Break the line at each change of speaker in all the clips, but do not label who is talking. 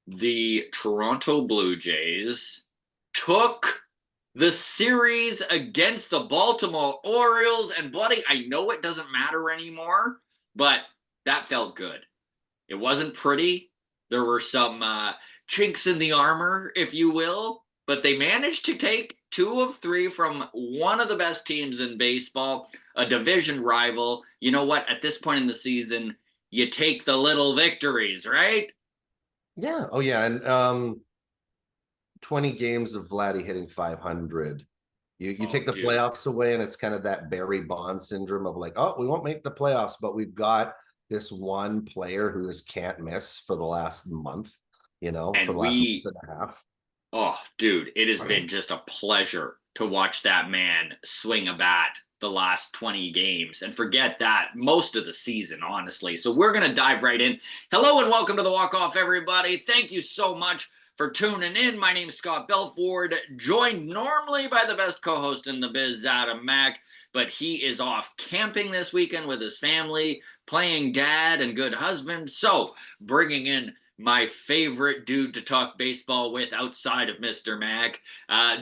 the Toronto Blue Jays took the series against the Baltimore Orioles. And Vladdy, I know it doesn't matter anymore, but that felt good. It wasn't pretty. There were some chinks in the armor, if you will, but they managed to take 2 of 3 from one of the best teams in baseball, a division rival. You know what? At this point in the season, you take the little victories, right?
Yeah. Oh, yeah. And 20 games of Vladdy hitting 500. You
Oh,
take the
dude.
playoffs away, and it's kind of that Barry Bonds syndrome of like, oh, we won't make the playoffs, but we've got this one player who is can't miss for the last month, for
And
the last month
we,
and a half.
oh, dude, it has been just a pleasure to watch that man swing a bat the last 20 games and forget that most of the season, honestly. So we're going to dive right in. Hello and welcome to the Walk Off, everybody. Thank you so much for tuning in. My name's Scott Belford, joined normally by the best co-host in the biz, Adam Mack, but he is off camping this weekend with his family, playing dad and good husband. So bringing in my favorite dude to talk baseball with outside of Mr. Mac.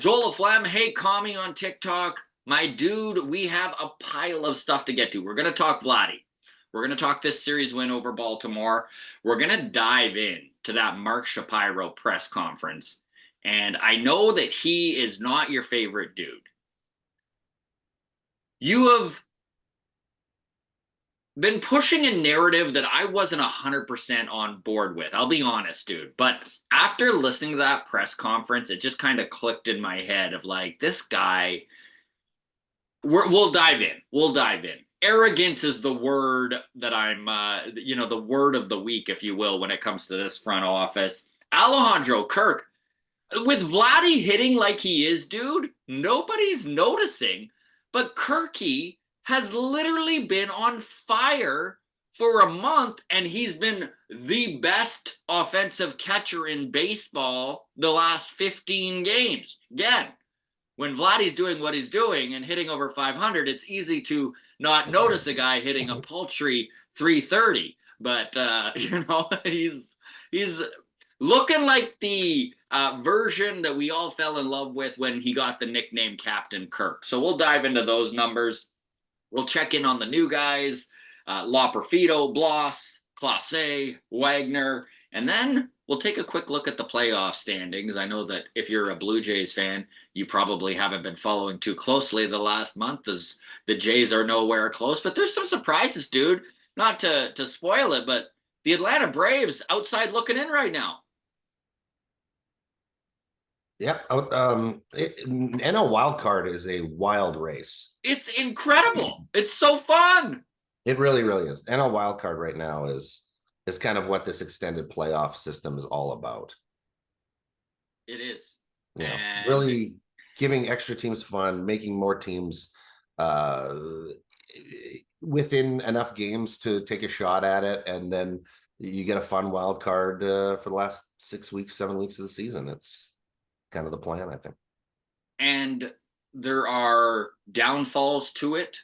Joel Laflamme, hey, call me on TikTok. My dude, we have a pile of stuff to get to. We're going to talk Vladdy. We're going to talk this series win over Baltimore. We're going to dive in to that Mark Shapiro press conference. And I know that he is not your favorite dude. You have been pushing a narrative that I wasn't 100% on board with. I'll be honest, dude. But after listening to that press conference, it just kind of clicked in my head of like, this guy, we'll dive in. We'll dive in. Arrogance is the word that I'm, the word of the week, if you will, when it comes to this front office. Alejandro Kirk, with Vladdy hitting like he is, dude, nobody's noticing. But Kirky has literally been on fire for a month, and he's been the best offensive catcher in baseball the last 15 games. Again, when Vladdy's doing what he's doing and hitting over 500, it's easy to not notice a guy hitting a paltry 330. But he's looking like the version that we all fell in love with when he got the nickname Captain Kirk. So we'll dive into those numbers. We'll check in on the new guys, La Perfido, Bloss, Clase, Wagner, and then we'll take a quick look at the playoff standings. I know that if you're a Blue Jays fan, you probably haven't been following too closely the last month as the Jays are nowhere close, but there's some surprises, dude. Not to spoil it, but the Atlanta Braves outside looking in right now.
Yeah. NL wild card is a wild race.
It's incredible. It's so fun.
It really, really is. NL wild card right now is kind of what this extended playoff system is all about.
It is.
Yeah,
And
really giving extra teams fun, making more teams within enough games to take a shot at it, and then you get a fun wild card for the last 6 weeks, 7 weeks of the season. It's kind of the plan, I think.
And there are downfalls to it.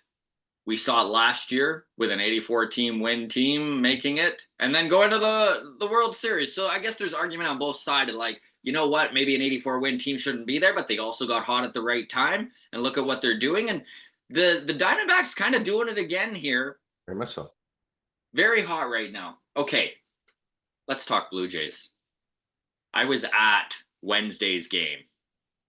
We saw it last year with an 84 team win team making it and then going to the World Series. So I guess there's argument on both sides of like, you know what, maybe an 84 win team shouldn't be there, but they also got hot at the right time and look at what they're doing. And the Diamondbacks kind of doing it again here.
Very much so.
Very hot right now. Okay, let's talk Blue Jays. I was at Wednesday's game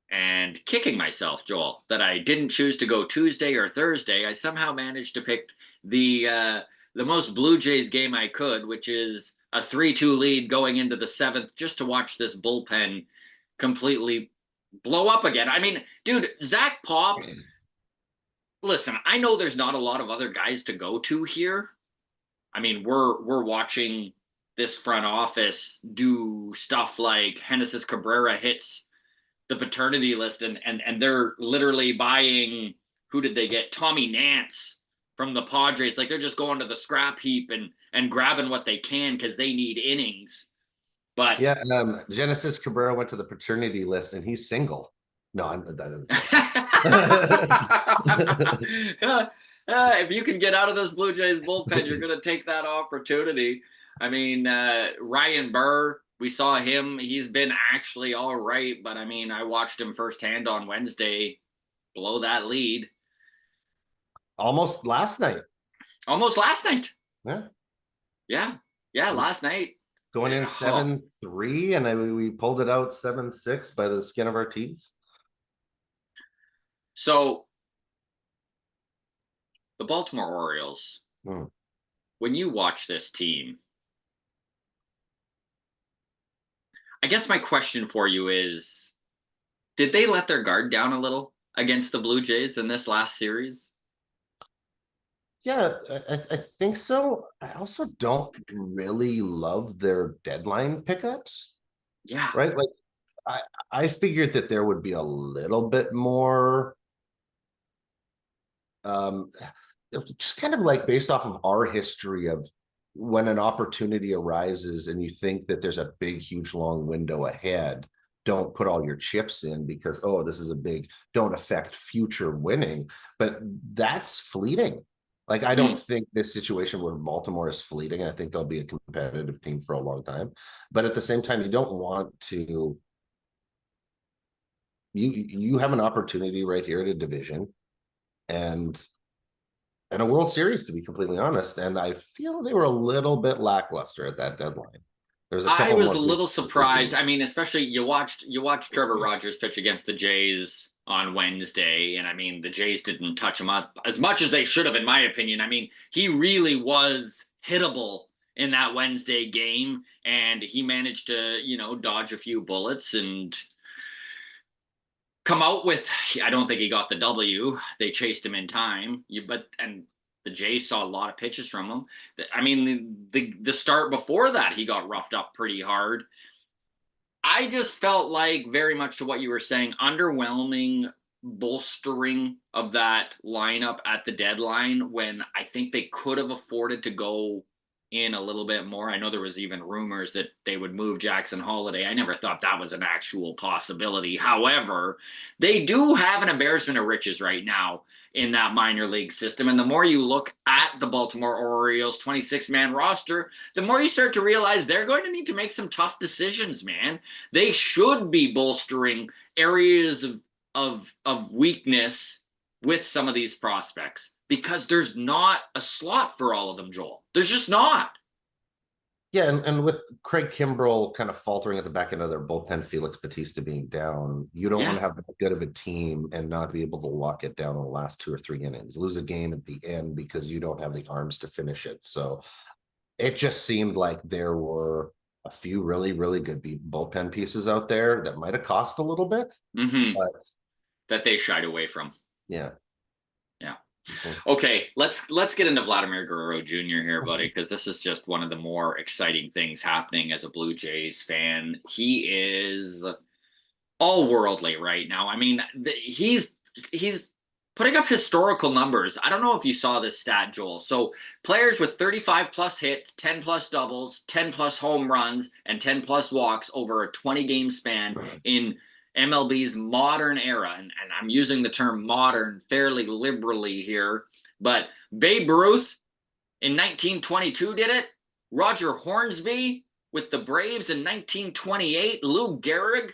and kicking myself, Joel, that I didn't choose to go Tuesday or Thursday. I somehow managed to pick the most Blue Jays game I could, which is a 3-2 lead going into the 7th, just to watch this bullpen completely blow up again. I mean, dude, Zach Pop, listen, I know there's not a lot of other guys to go to here. I mean, we're watching this front office do stuff like Genesis Cabrera hits the paternity list and they're literally buying, who did they get? Tommy Nance from the Padres. Like they're just going to the scrap heap and grabbing what they can because they need innings. But
yeah, Genesis Cabrera went to the paternity list and he's single. No,
if you can get out of this Blue Jays bullpen, you're going to take that opportunity. I mean, Ryan Burr we saw him. He's been actually all right, but I mean, I watched him firsthand on Wednesday blow that lead.
Almost last night.
Almost last night.
Yeah.
Yeah. Yeah, last night.
Going in
Oh.
7-3, and we pulled it out 7-6 by the skin of our teeth.
So the Baltimore Orioles, when you watch this team, I guess my question for you is, did they let their guard down a little against the Blue Jays in this last series?
Yeah, I think so. I also don't really love their deadline pickups,
Yeah.
right? Like I figured that there would be a little bit more just kind of like based off of our history of when an opportunity arises and you think that there's a big, huge, long window ahead, don't put all your chips in because, oh, this is a big, don't affect future winning. But that's fleeting. Like, I don't think this situation with Baltimore is fleeting. I think they'll be a competitive team for a long time. But at the same time, you don't want to, you have an opportunity right here in a division and a World Series, to be completely honest. And I feel they were a little bit lackluster at that deadline. There's a
I
couple
was
more
a
games
little
that they
surprised.
do.
I mean, especially you watched Trevor Rogers pitch against the Jays on Wednesday, and I mean the Jays didn't touch him up as much as they should have, in my opinion. I mean, he really was hittable in that Wednesday game, and he managed to, dodge a few bullets and come out with. I don't think he got the W. They chased him in time, and the Jays saw a lot of pitches from him. I mean, the start before that, he got roughed up pretty hard. I just felt like, very much to what you were saying, underwhelming bolstering of that lineup at the deadline when I think they could have afforded to go in a little bit more. I know there was even rumors that they would move Jackson Holiday. I never thought that was an actual possibility. However, they do have an embarrassment of riches right now in that minor league system. And the more you look at the Baltimore Orioles 26-man roster, the more you start to realize they're going to need to make some tough decisions, man. They should be bolstering areas of weakness with some of these prospects because there's not a slot for all of them, Joel. There's just not.
Yeah, and with Craig Kimbrell kind of faltering at the back end of their bullpen, Felix Bautista being down, you don't want to have that good of a team and not be able to lock it down in the last 2 or 3 innings, lose a game at the end because you don't have the arms to finish it. So it just seemed like there were a few really, really good bullpen pieces out there that might have cost a little bit, but
that they shied away from.
Yeah.
Okay, let's get into Vladimir Guerrero Jr. here, buddy, because this is just one of the more exciting things happening as a Blue Jays fan. He is all worldly right now. I mean, he's putting up historical numbers. I don't know if you saw this stat, Joel. So players with 35 plus hits, 10 plus doubles, 10 plus home runs, and 10 plus walks over a 20-game span in MLB's modern era, and I'm using the term modern fairly liberally here, but Babe Ruth in 1922 did it. Roger Hornsby with the Braves in 1928. Lou Gehrig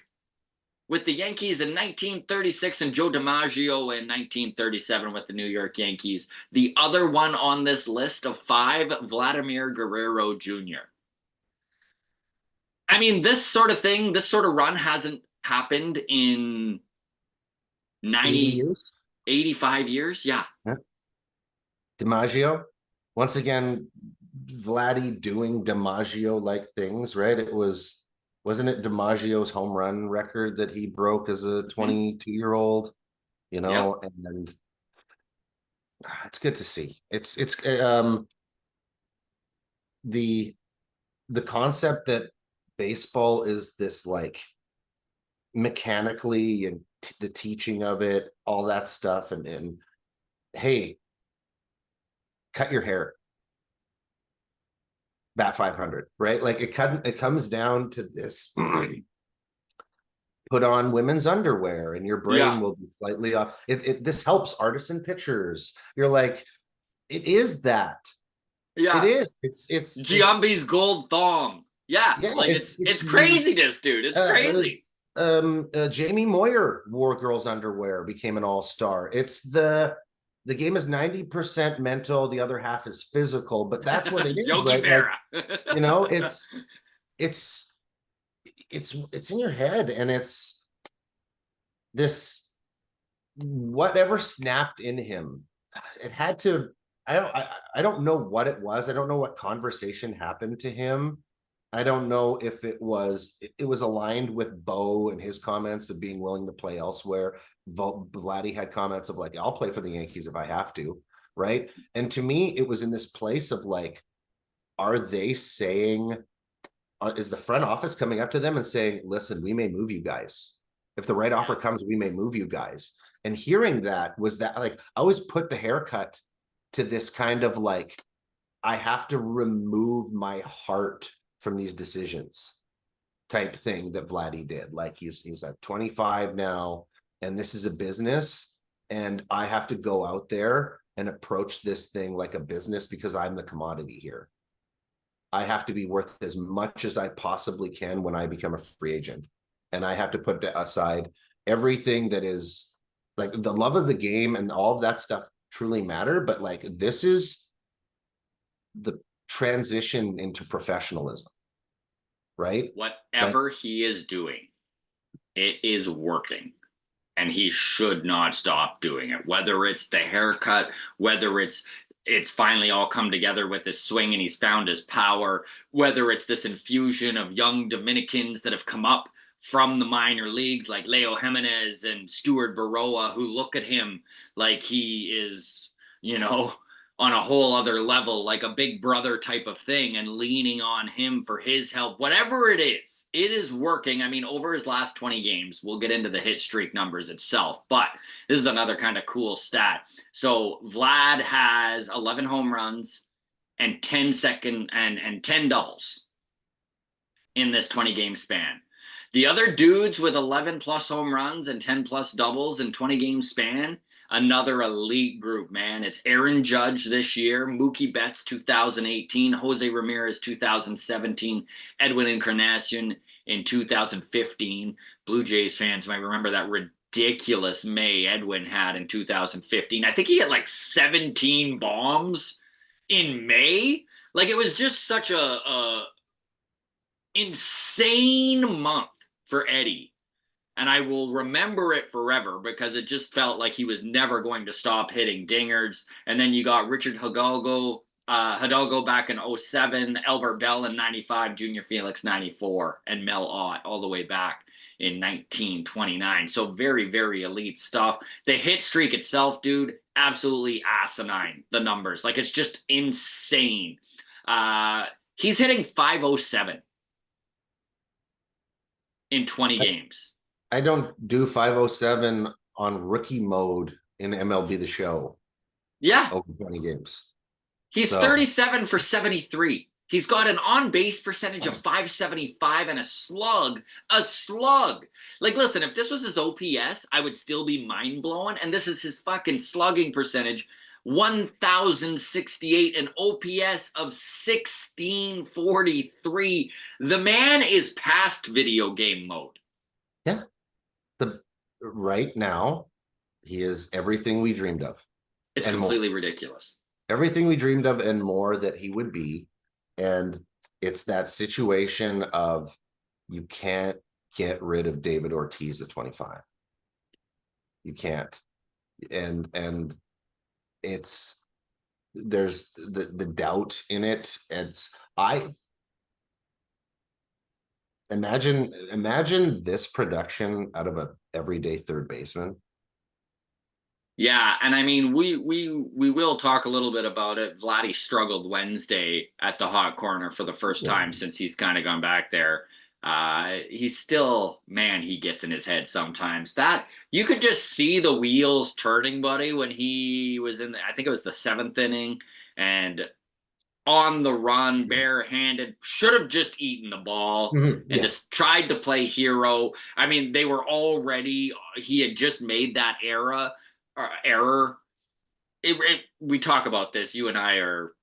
with the Yankees in 1936, and Joe DiMaggio in 1937 with the New York Yankees. The other one on this list of 5, Vladimir Guerrero Jr. I mean, this sort of thing, this sort of run hasn't happened in
80 years,
85 years. Yeah.
DiMaggio, once again, Vladdy doing DiMaggio like things, right? Wasn't it DiMaggio's home run record that he broke as a 22-year-old, and it's good to see. It's the concept that baseball is this like mechanically and the teaching of it, all that stuff, and hey, cut your hair, bat 500, right? Like it comes down to this. Put on women's underwear and your brain will be slightly off. This helps artisan pitchers. You're like, it is that.
Yeah,
it is. It's
Giambi's gold thong. Yeah,
Yeah,
like it's craziness, dude. It's crazy.
Jamie Moyer wore girls' underwear, became an all-star. It's the game is 90% mental, the other half is physical, but that's what it is,
Yogi
right? Like,
Berra.
you know, it's it's in your head, and it's this whatever snapped in him. It had to. I don't know what it was. I don't know what conversation happened to him. I don't know if it was aligned with Bo and his comments of being willing to play elsewhere. Vladdy had comments of like, I'll play for the Yankees if I have to, right? And to me, it was in this place of like, are they saying, is the front office coming up to them and saying, listen, we may move you guys. If the right offer comes, we may move you guys. And hearing that was that like, I always put the haircut to this kind of like, I have to remove my heart from these decisions type thing that Vladdy did. Like he's at 25 now, and this is a business, and I have to go out there and approach this thing like a business because I'm the commodity here. I have to be worth as much as I possibly can when I become a free agent. And I have to put aside everything that is like the love of the game and all of that stuff truly matter. But like, this is the transition into professionalism, right? Like,
Whatever he is doing, it is working. And he should not stop doing it. Whether it's the haircut, whether it's finally all come together with his swing and he's found his power, whether it's this infusion of young Dominicans that have come up from the minor leagues like Leo Jimenez and Stuart Baroa, who look at him like he is, you know, on a whole other level, like a big brother type of thing, and leaning on him for his help. Whatever it is working. I mean, over his last 20 games, we'll get into the hit streak numbers itself, but this is another kind of cool stat. So Vlad has 11 home runs and 10 doubles in this 20 game span. The other dudes with 11 plus home runs and 10 plus doubles in 20 game span, another elite group, man. It's Aaron Judge this year, Mookie Betts 2018, Jose Ramirez 2017, Edwin Encarnacion in 2015. Blue Jays fans might remember that ridiculous May Edwin had in 2015. I think he had like 17 bombs in May. Like, it was just such a insane month for Eddie. And I will remember it forever because it just felt like he was never going to stop hitting dingers. And then you got Richard Hidalgo back in 07, Albert Bell in 95, Junior Felix 94, and Mel Ott all the way back in 1929. So very, very elite stuff. The hit streak itself, dude, absolutely asinine, the numbers. Like, it's just insane. He's hitting 507 in 20 games.
I don't do 507 on rookie mode in MLB The Show.
Yeah.
Over 20 games.
He's 37 for 73. He's got an on-base percentage of 575 and a slug. A slug. Like, listen, if this was his OPS, I would still be mind-blowing. And this is his fucking slugging percentage. 1,068, an OPS of 1643. The man is past video game mode.
Yeah. Right now, he is everything we dreamed of.
It's completely ridiculous.
Everything we dreamed of and more that he would be. And it's that situation of you can't get rid of David Ortiz at 25. You can't. And it's there's the doubt in it. Imagine this production out of a everyday third baseman.
Yeah, and I mean, we will talk a little bit about it. Vladdy struggled Wednesday at the hot corner for the first time since he's kind of gone back there. He's still, man, he gets in his head sometimes. That you could just see the wheels turning, buddy, when he was I think it was the 7th inning, and on the run, barehanded, should have just eaten the ball and just tried to play hero. I mean, they were already, he had just made that error. We talk about this. You and I are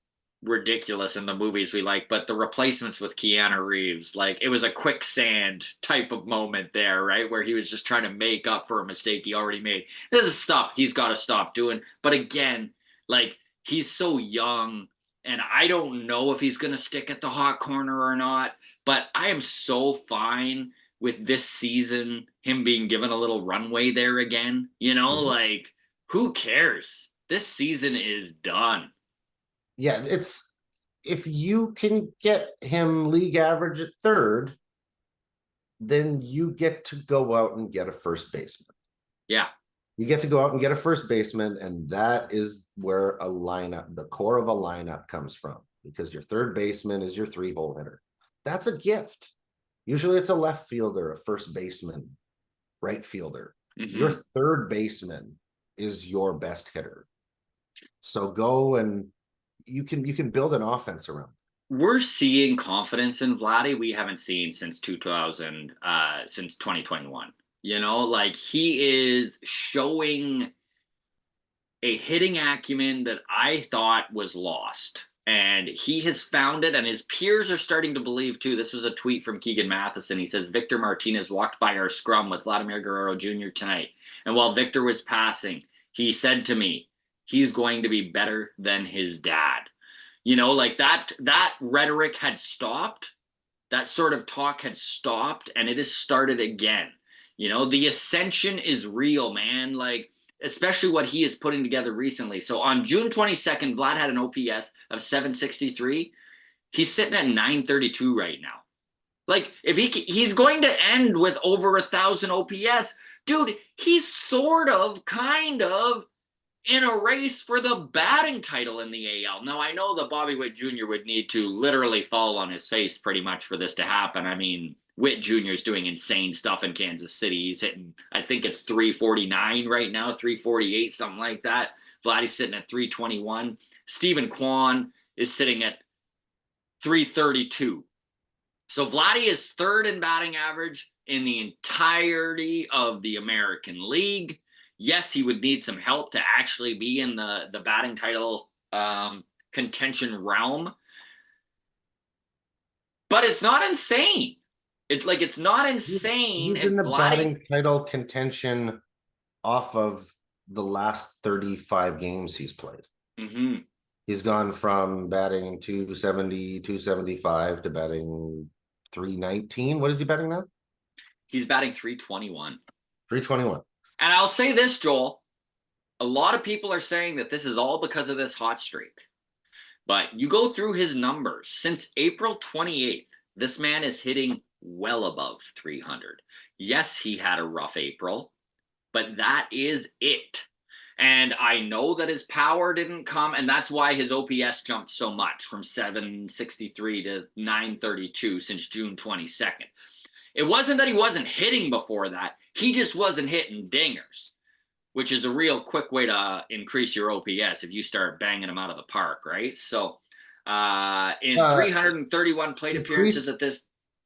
ridiculous in the movies we like, but the replacements with Keanu Reeves, like it was a quicksand type of moment there, right? Where he was just trying to make up for a mistake he already made. This is stuff he's got to stop doing. But again, like he's so young, and I don't know if he's going to stick at the hot corner or not, but I am so fine with this season, him being given a little runway there again. Like who cares? This season is done.
Yeah, it's if you can get him league average at third, then you get to go out and get a first baseman.
Yeah.
You get to go out and get a first baseman, and that is where a lineup, the core of a lineup comes from, because your third baseman is your 3-hole hitter. That's a gift. Usually it's a left fielder, a first baseman, right fielder.
Mm-hmm.
Your third baseman is your best hitter. So go and you can build an offense around.
We're seeing confidence in Vladdy we haven't seen since 2021. Like he is showing a hitting acumen that I thought was lost. And he has found it, and his peers are starting to believe too. This was a tweet from Keegan Matheson. He says, Victor Martinez walked by our scrum with Vladimir Guerrero Jr. tonight. And while Victor was passing, he said to me, he's going to be better than his dad. Like that rhetoric had stopped. That sort of talk had stopped, and it has started again. The ascension is real, man. Like, especially what he is putting together recently. So on June 22nd, Vlad had an OPS of 763. He's sitting at 932 right now. Like, if he's going to end with over 1,000 OPS, dude, he's kind of in a race for the batting title in the AL. Now, I know that Bobby Witt Jr. would need to literally fall on his face pretty much for this to happen. I mean, Witt Jr. is doing insane stuff in Kansas City. He's hitting, I think it's 349 right now, 348, something like that. Vladdy's sitting at 321. Stephen Kwan is sitting at 332. So Vladdy is third in batting average in the entirety of the American League. Yes, he would need some help to actually be in the batting title contention realm. But it's not insane. It's not insane.
He's in the batting title contention off of the last 35 games he's played.
Mm-hmm.
He's gone from batting 270, 275 to batting 319. What is he batting now?
He's batting 321.
321.
And I'll say this, Joel. A lot of people are saying that this is all because of this hot streak. But you go through his numbers. Since April 28th, this man is hitting well above 300. Yes, he had a rough April, but that is it. And I know that his power didn't come, and that's why his OPS jumped so much from 763 to 932 since June 22nd. It wasn't that he wasn't hitting before that. He just wasn't hitting dingers, which is a real quick way to increase your OPS if you start banging them out of the park, right? So in 331 plate appearances at this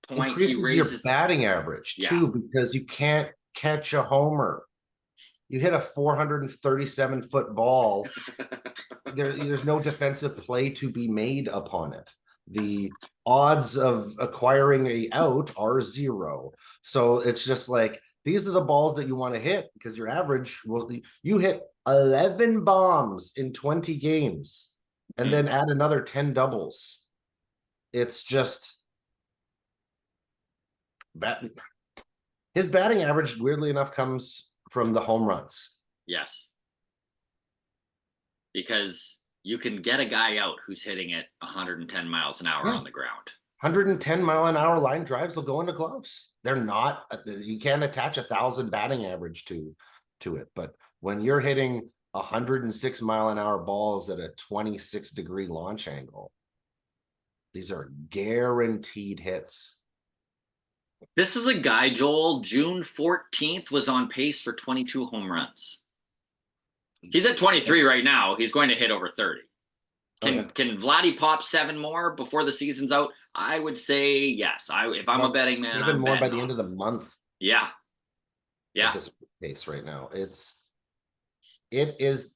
point, he raises
your batting average too, because you can't catch a homer. You hit a 437-foot ball. There's no defensive play to be made upon it. The odds of acquiring a out are 0. So it's just like, these are the balls that you want to hit, because your average you hit 11 bombs in 20 games and then add another 10 doubles. It's just his batting average, weirdly enough, comes from the home runs.
Yes. Because you can get a guy out who's hitting it 110 miles an hour on the ground.
110-mile-an-hour line drives will go into gloves. They're not, you can't attach 1,000 batting average to it. But when you're hitting 106-mile-an-hour balls at a 26-degree launch angle, these are guaranteed hits.
This is a guy, Joel, June 14th was on pace for 22 home runs. He's at 23 right now. He's going to hit over 30. Can Vladdy pop 7 more before the season's out? I would say yes. If I'm a betting man,
7 more by the end of the month.
Yeah.
At this pace right now, it is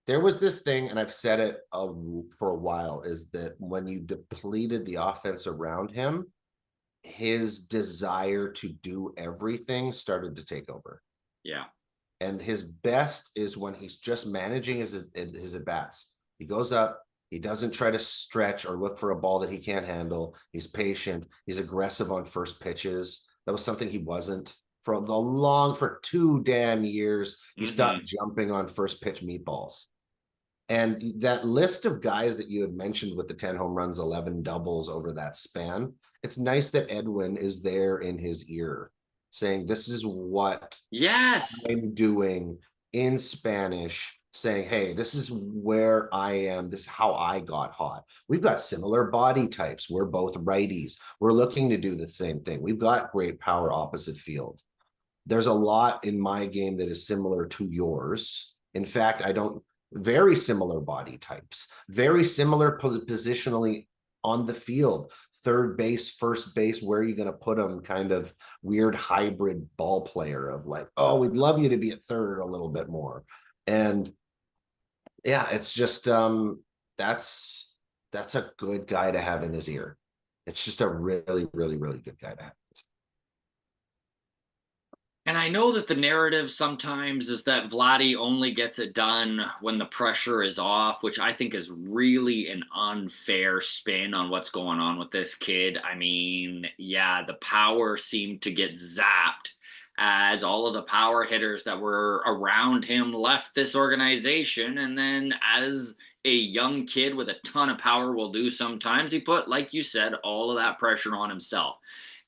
There was this thing, and I've said it for a while, is that when you depleted the offense around him, his desire to do everything started to take over.
Yeah.
And his best is when he's just managing his at-bats. He goes up, he doesn't try to stretch or look for a ball that he can't handle. He's patient, he's aggressive on first pitches. That was something he wasn't for 2 damn years. He stopped jumping on first pitch meatballs. And that list of guys that you had mentioned with the 10 home runs, 11 doubles over that span, it's nice that Edwin is there in his ear saying, this is what I'm doing in Spanish, saying, hey, this is where I am. This is how I got hot. We've got similar body types. We're both righties. We're looking to do the same thing. We've got great power opposite field. There's a lot in my game that is similar to yours. In fact, very similar body types, very similar positionally on the field. Third base, first base, where are you going to put them? Kind of weird hybrid ball player of like, oh, we'd love you to be at third a little bit more. And yeah, it's just that's a good guy to have in his ear. It's just a really, really, really good guy to have.
And I know that the narrative sometimes is that Vladdy only gets it done when the pressure is off, which I think is really an unfair spin on what's going on with this kid. I mean, yeah, the power seemed to get zapped as all of the power hitters that were around him left this organization. And then, as a young kid with a ton of power will do sometimes, he put, like you said, all of that pressure on himself.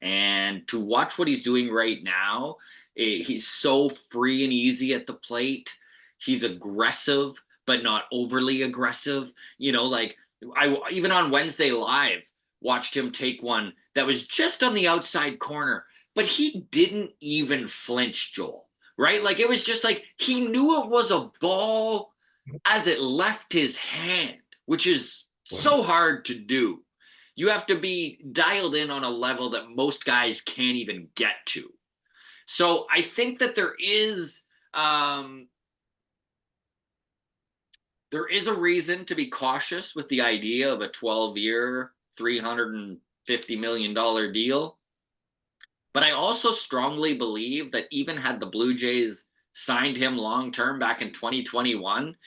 And to watch what he's doing right now, he's so free and easy at the plate. He's aggressive, but not overly aggressive. You know, like I even on Wednesday Live watched him take one that was just on the outside corner, but he didn't even flinch, Joel. Right? Like it was just like he knew it was a ball as it left his hand, which is so hard to do. You have to be dialed in on a level that most guys can't even get to. So I think that there is a reason to be cautious with the idea of a 12-year, $350 million deal. But I also strongly believe that even had the Blue Jays signed him long-term back in 2021,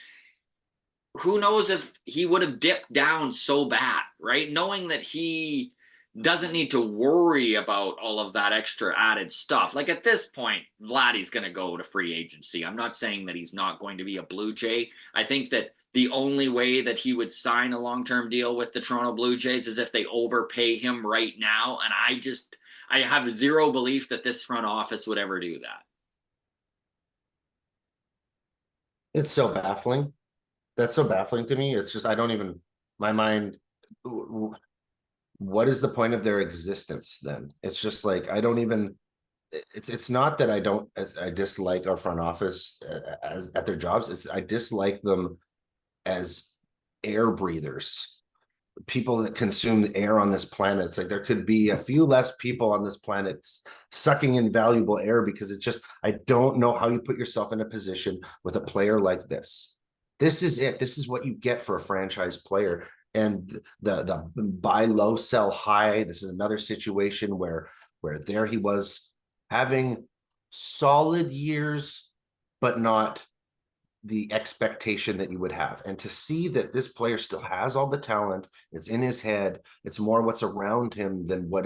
who knows if he would have dipped down so bad, right? Knowing that he doesn't need to worry about all of that extra added stuff. Like at this point, Vladdy's going to go to free agency. I'm not saying that he's not going to be a Blue Jay. I think that the only way that he would sign a long-term deal with the Toronto Blue Jays is if they overpay him right now. And I have zero belief that this front office would ever do that.
It's so baffling. That's so baffling to me. It's just, my mind, what is the point of their existence then? It's just like, it's not that I dislike our front office at their jobs. I dislike them as air breathers, people that consume the air on this planet. It's like there could be a few less people on this planet sucking in valuable air, because I don't know how you put yourself in a position with a player like this. This is it. This is what you get for a franchise player. And the buy low, sell high. This is another situation where there he was having solid years, but not the expectation that you would have. And to see that this player still has all the talent, it's in his head, it's more what's around him than what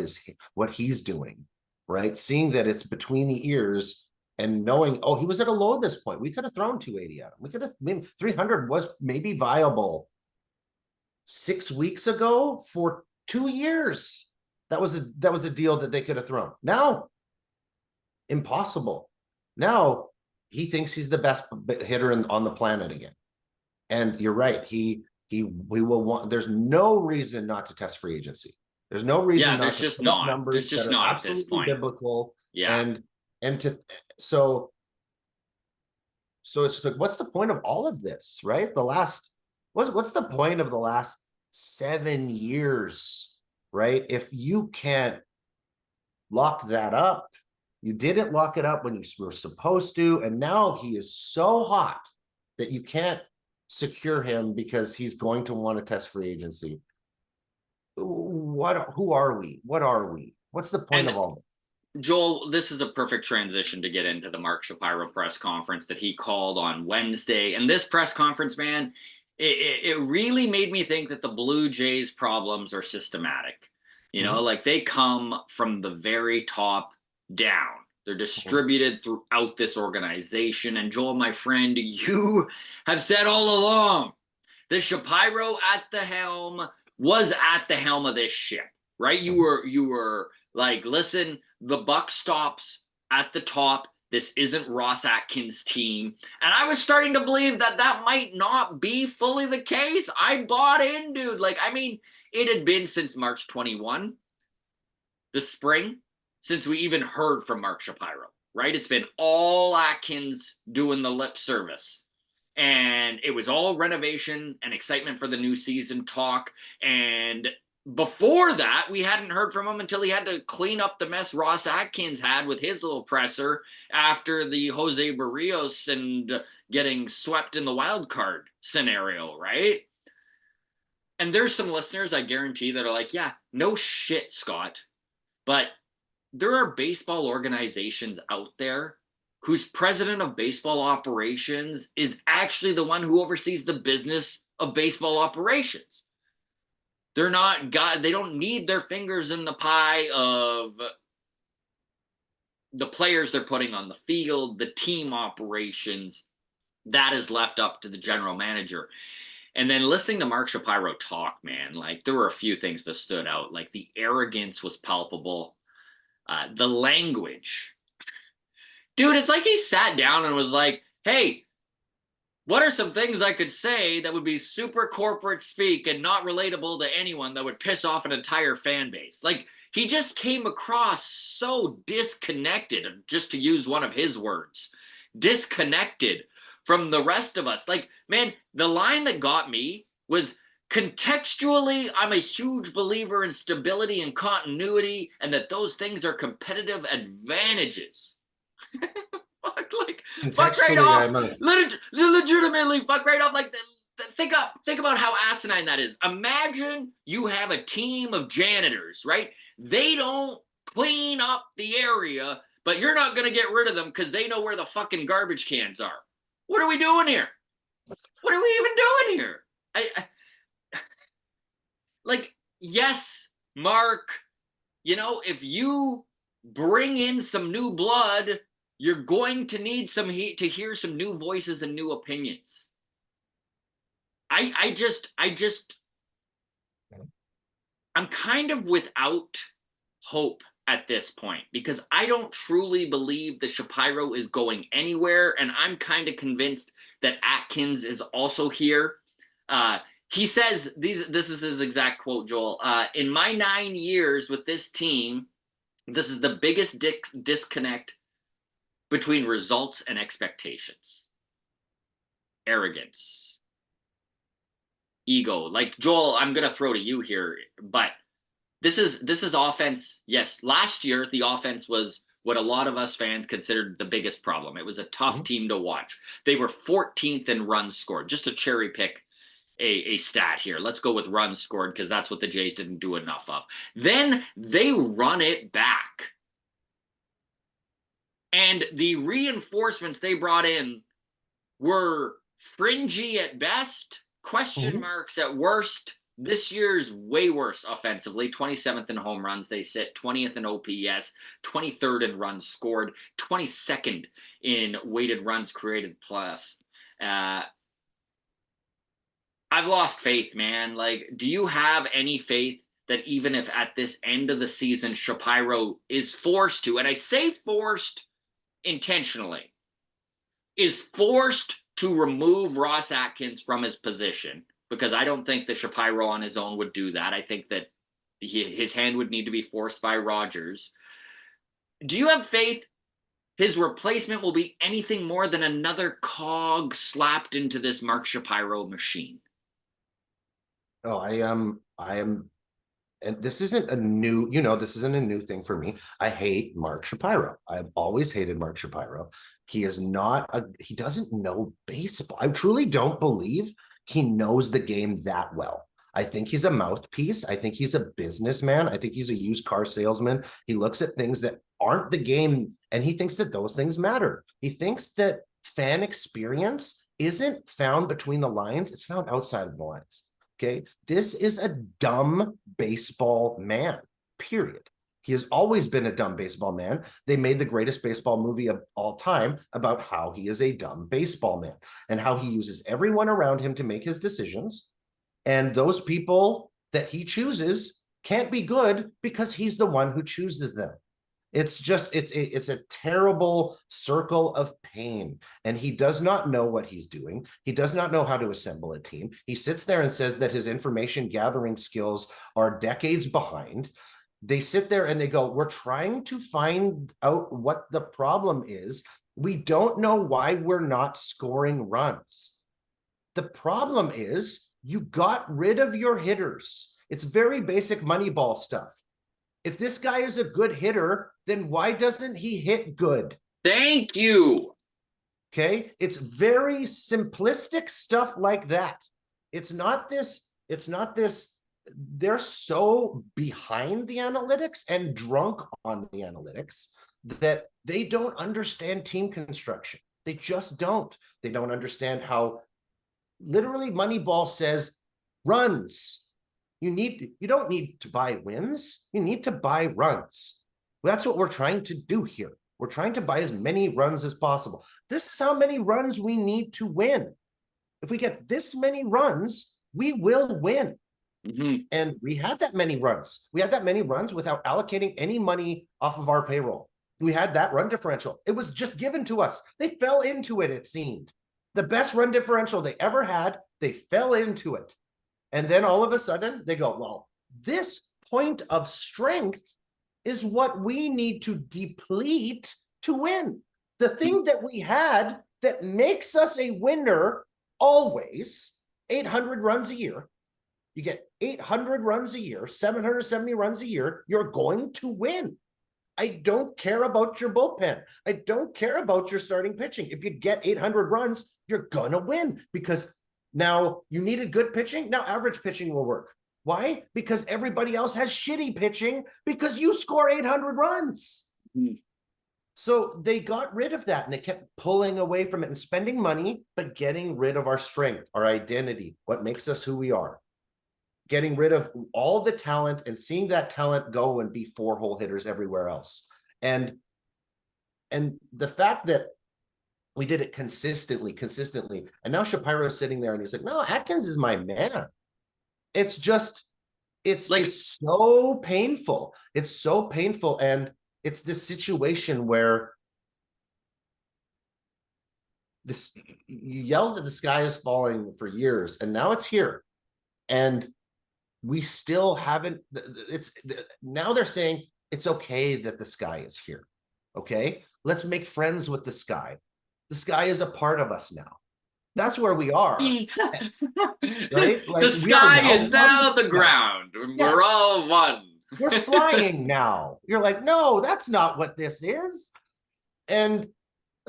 he's doing, right? Seeing that it's between the ears and knowing, oh, he was at a low at this point. We could have thrown 280 at him. We could have, maybe 300 was maybe viable 6 weeks ago for 2 years. That was a deal that they could have thrown. Now, impossible. Now he thinks he's the best hitter on the planet again. And you're right. He will want. There's no reason not to test free agency. There's no reason.
Yeah, there's just not.
Numbers
there's just not at this point.
Biblical.
Yeah.
So it's just like, what's the point of all of this, right? What's the point of the last 7 years, right? If you can't lock that up, you didn't lock it up when you were supposed to, and now he is so hot that you can't secure him because he's going to want to test free agency. Who are we? What are we? What's the point
And
of all this?
Joel, this is a perfect transition to get into the Mark Shapiro press conference that he called on Wednesday. And this press conference, man, it really made me think that the Blue Jays problems are systematic. You know, like they come from the very top down. They're distributed throughout this organization. And Joel, my friend, you have said all along that Shapiro at the helm was at the helm of this ship, right? You were like, listen, the buck stops at the top. This isn't Ross Atkins' team. And I was starting to believe that that might not be fully the case. I bought in, dude. Like, I mean, it had been since March 21, the spring, since we even heard from Mark Shapiro, right? It's been all Atkins doing the lip service. And it was all renovation and excitement for the new season talk. And before that, we hadn't heard from him until he had to clean up the mess Ross Atkins had with his little presser after the Jose Barrios and getting swept in the wild card scenario, right? And there's some listeners, I guarantee, that are like, yeah, no shit, Scott. But there are baseball organizations out there whose president of baseball operations is actually the one who oversees the business of baseball operations. They're not God, they don't need their fingers in the pie of the players they're putting on the field, the team operations. That is left up to the general manager. And then listening to Mark Shapiro talk, man, like there were a few things that stood out. Like the arrogance was palpable. The language. Dude, it's like he sat down and was like, hey, what are some things I could say that would be super corporate speak and not relatable to anyone that would piss off an entire fan base? Like, he just came across so disconnected, just to use one of his words, disconnected from the rest of us. Like, man, the line that got me was, contextually, I'm a huge believer in stability and continuity and that those things are competitive advantages. Fuck right
Contextually,
off. Legitimately, fuck right off. Like, think about how asinine that is. Imagine you have a team of janitors, right? They don't clean up the area, but you're not going to get rid of them because they know where the fucking garbage cans are. What are we doing here? What are we even doing here? Like, yes, Mark, you know, if you bring in some new blood, you're going to need some heat to hear some new voices and new opinions. I'm kind of without hope at this point because I don't truly believe that Shapiro is going anywhere. And I'm kind of convinced that Atkins is also here. He says, this is his exact quote, Joel. In my 9 years with this team, this is the biggest disconnect between results and expectations. Arrogance. Ego. Like, Joel, I'm going to throw to you here, but this is offense. Yes, last year, the offense was what a lot of us fans considered the biggest problem. It was a tough team to watch. They were 14th in runs scored, just to cherry pick a stat here. Let's go with runs scored because that's what the Jays didn't do enough of. Then they run it back. And the reinforcements they brought in were fringy at best, question marks at worst. This year's way worse offensively. 27th in home runs, they sit 20th in OPS, 23rd in runs scored, 22nd in weighted runs created plus. I've lost faith, man. Like, do you have any faith that even if at this end of the season Shapiro is forced to, and I say forced intentionally, is forced to remove Ross Atkins from his position, because I don't think that Shapiro on his own would do that. I think that his hand would need to be forced by Rogers. Do you have faith his replacement will be anything more than another cog slapped into this Mark Shapiro machine?
Oh, I am and this isn't a new, this isn't a new thing for me. I hate Mark Shapiro. I've always hated Mark Shapiro. He doesn't know baseball. I truly don't believe he knows the game that well. I think he's a mouthpiece. I think he's a businessman. I think he's a used car salesman. He looks at things that aren't the game and he thinks that those things matter. He thinks that fan experience isn't found between the lines, it's found outside of the lines. Okay, this is a dumb baseball man, period. He has always been a dumb baseball man. They made the greatest baseball movie of all time about how he is a dumb baseball man and how he uses everyone around him to make his decisions. And those people that he chooses can't be good because he's the one who chooses them. It's a terrible circle of pain, and he does not know what he's doing. He does not know how to assemble a team. He sits there and says that his information gathering skills are decades behind. They sit there and they go, we're trying to find out what the problem is. We don't know why we're not scoring runs. The problem is you got rid of your hitters. It's very basic Moneyball stuff. If this guy is a good hitter, then why doesn't he hit good?
Thank you.
Okay, it's very simplistic stuff like that. It's not this. They're so behind the analytics and drunk on the analytics that they don't understand team construction. They just don't. They don't understand how literally Moneyball says runs. You don't need to buy wins. You need to buy runs. That's what we're trying to do here. We're trying to buy as many runs as possible. This is how many runs we need to win. If we get this many runs, we will win.
Mm-hmm.
And we had that many runs. We had that many runs without allocating any money off of our payroll. We had that run differential. It was just given to us. They fell into it, it seemed. The best run differential they ever had, they fell into it. And then all of a sudden they go, well, this point of strength is what we need to deplete to win. The thing that we had that makes us a winner always, 800 runs a year. You get 800 runs a year, 770 runs a year, you're going to win. I don't care about your bullpen. I don't care about your starting pitching. If you get 800 runs, you're going to win because now you needed good pitching. Now average pitching will work. Why? Because everybody else has shitty pitching because you score 800 runs. Mm-hmm. So they got rid of that and they kept pulling away from it and spending money, but getting rid of our strength, our identity, what makes us who we are. Getting rid of all the talent and seeing that talent go and be four-hole hitters everywhere else. And the fact that we did it consistently. And now Shapiro's sitting there and he's like, no, Atkins is my man. It's so painful. It's so painful. And it's this situation where you yell that the sky is falling for years and now it's here. And we still haven't, now they're saying it's okay that the sky is here. Okay, let's make friends with the sky. The sky is a part of us now. That's where we are. Right? Like,
the sky is now the ground. Yes. We're all one.
We're flying now. You're like, no, that's not what this is. And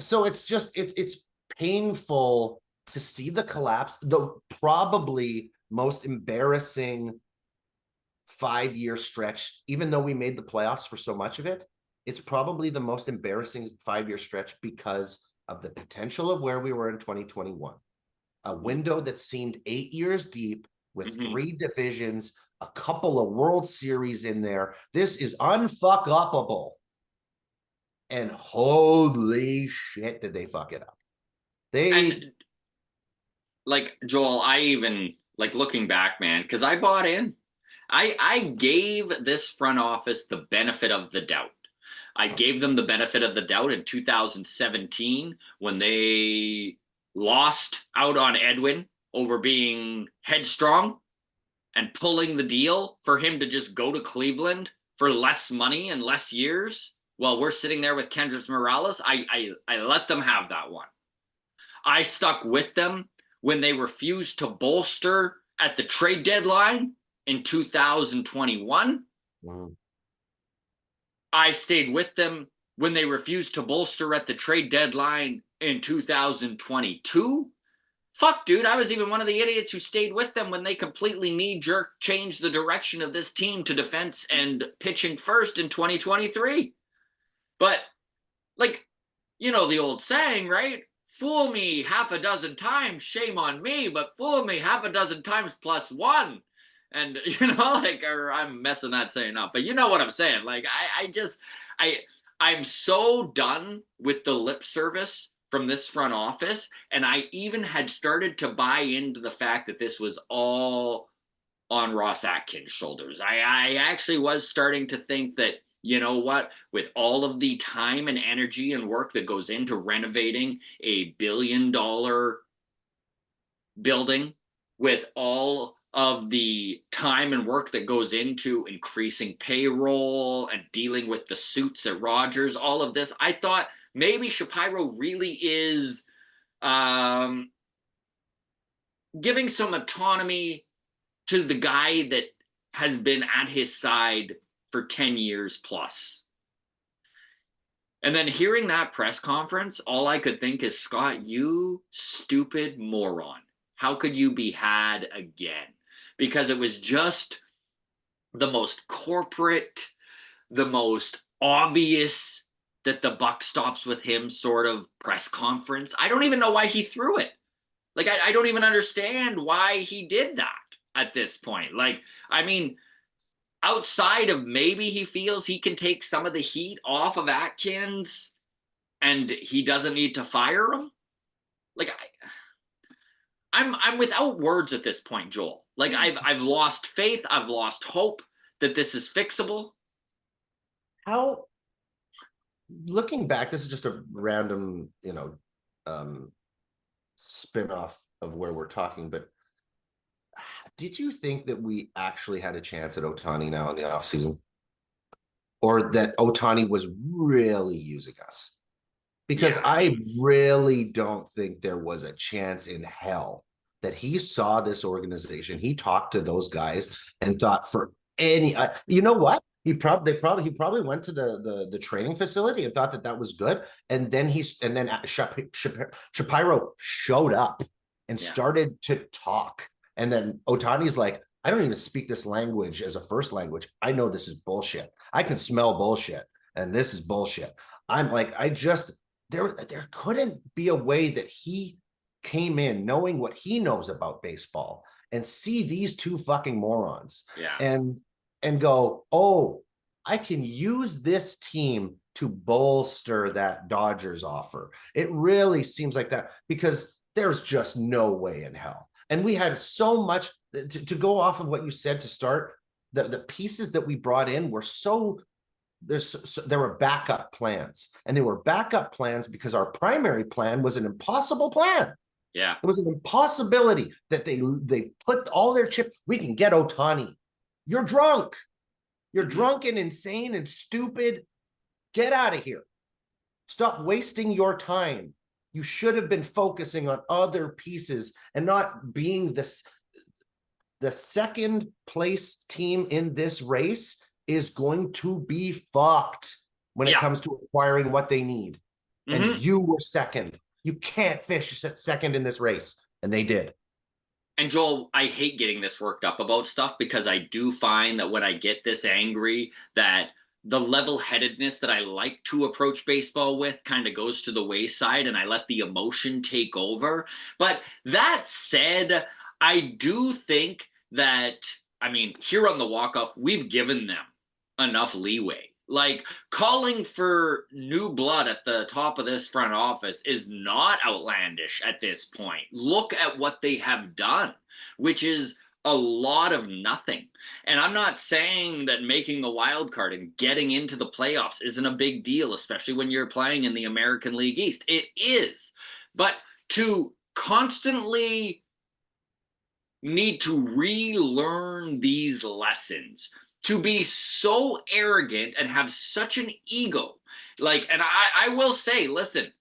so it's just, it's painful to see the collapse, the probably most embarrassing 5-year stretch, even though we made the playoffs for so much of it. It's probably the most embarrassing 5-year stretch because of the potential of where we were in 2021. A window that seemed 8 years deep with 3 divisions, a couple of World Series in there. This is unfuck-upable. And holy shit, did they fuck it up.
Like, Joel, I even, like, looking back, man, because I bought in. I gave this front office the benefit of the doubt. I gave them the benefit of the doubt in 2017 when they lost out on Edwin over being headstrong and pulling the deal for him to just go to Cleveland for less money and less years while we're sitting there with Kendrys Morales. I let them have that one. I stuck with them when they refused to bolster at the trade deadline in 2021.
Mhm.
I stayed with them when they refused to bolster at the trade deadline in 2022. Fuck, dude, I was even one of the idiots who stayed with them when they completely knee-jerk changed the direction of this team to defense and pitching first in 2023. But, like, you know the old saying, right? Fool me half a dozen times, shame on me, but fool me half a dozen times plus one. And, like, or I'm messing that saying up, but you know what I'm saying. Like, I, I'm so done with the lip service from this front office. And I even had started to buy into the fact that this was all on Ross Atkins' shoulders. I actually was starting to think that, you know what, with all of the time and energy and work that goes into renovating a $1 billion building, with all of the time and work that goes into increasing payroll and dealing with the suits at Rogers, all of this, I thought maybe Shapiro really is um, giving some autonomy to the guy that has been at his side for 10 years plus. And then hearing that press conference, all I could think is, Scott, you stupid moron. How could you be had again? Because it was just the most corporate, the most obvious that the buck stops with him sort of press conference. I don't even know why he threw it. Like, I don't even understand why he did that at this point. Like, I mean, outside of maybe he feels he can take some of the heat off of Atkins and he doesn't need to fire him. Like, I'm without words at this point, Joel. Like, I've lost faith. I've lost hope that this is fixable.
How, looking back, this is just a random, spin-off of where we're talking, but did you think that we actually had a chance at Ohtani now in the offseason? Or that Ohtani was really using us? Because
Yeah.
I really don't think there was a chance in hell that he saw this organization. He talked to those guys and thought for any, you know what? He probably went to the training facility and thought that that was good. And then Shapiro showed up and
Yeah.
started to talk. And then Otani's like, I don't even speak this language as a first language. I know this is bullshit. I can smell bullshit, and this is bullshit. I'm like, there couldn't be a way that he came in knowing what he knows about baseball and see these two fucking morons
Yeah.
and go, oh, I can use this team to bolster that Dodgers offer. It really seems like that, because there's just no way in hell. And we had so much to go off of what you said to start. The pieces that we brought in were there were backup plans, and they were backup plans because our primary plan was an impossible plan.
Yeah.
It was an impossibility that they put all their chips. We can get Ohtani. You're drunk. You're drunk and insane and stupid. Get out of here. Stop wasting your time. You should have been focusing on other pieces and not being the second place team in this race is going to be fucked when it comes to acquiring what they need. And you were second. You can't finish second in this race. And they did.
And Joel, I hate getting this worked up about stuff, because I do find that when I get this angry, that the level-headedness that I like to approach baseball with kind of goes to the wayside, and I let the emotion take over. But that said, I do think that, I mean, here on the walk-off, we've given them enough leeway. Like, calling for new blood at the top of this front office is not outlandish at this point. Look at what they have done, which is a lot of nothing. And I'm not saying that making the wild card and getting into the playoffs isn't a big deal, especially when you're playing in the American League East. It is. But to constantly need to relearn these lessons, to be so arrogant and have such an ego. Like, and I will say, listen,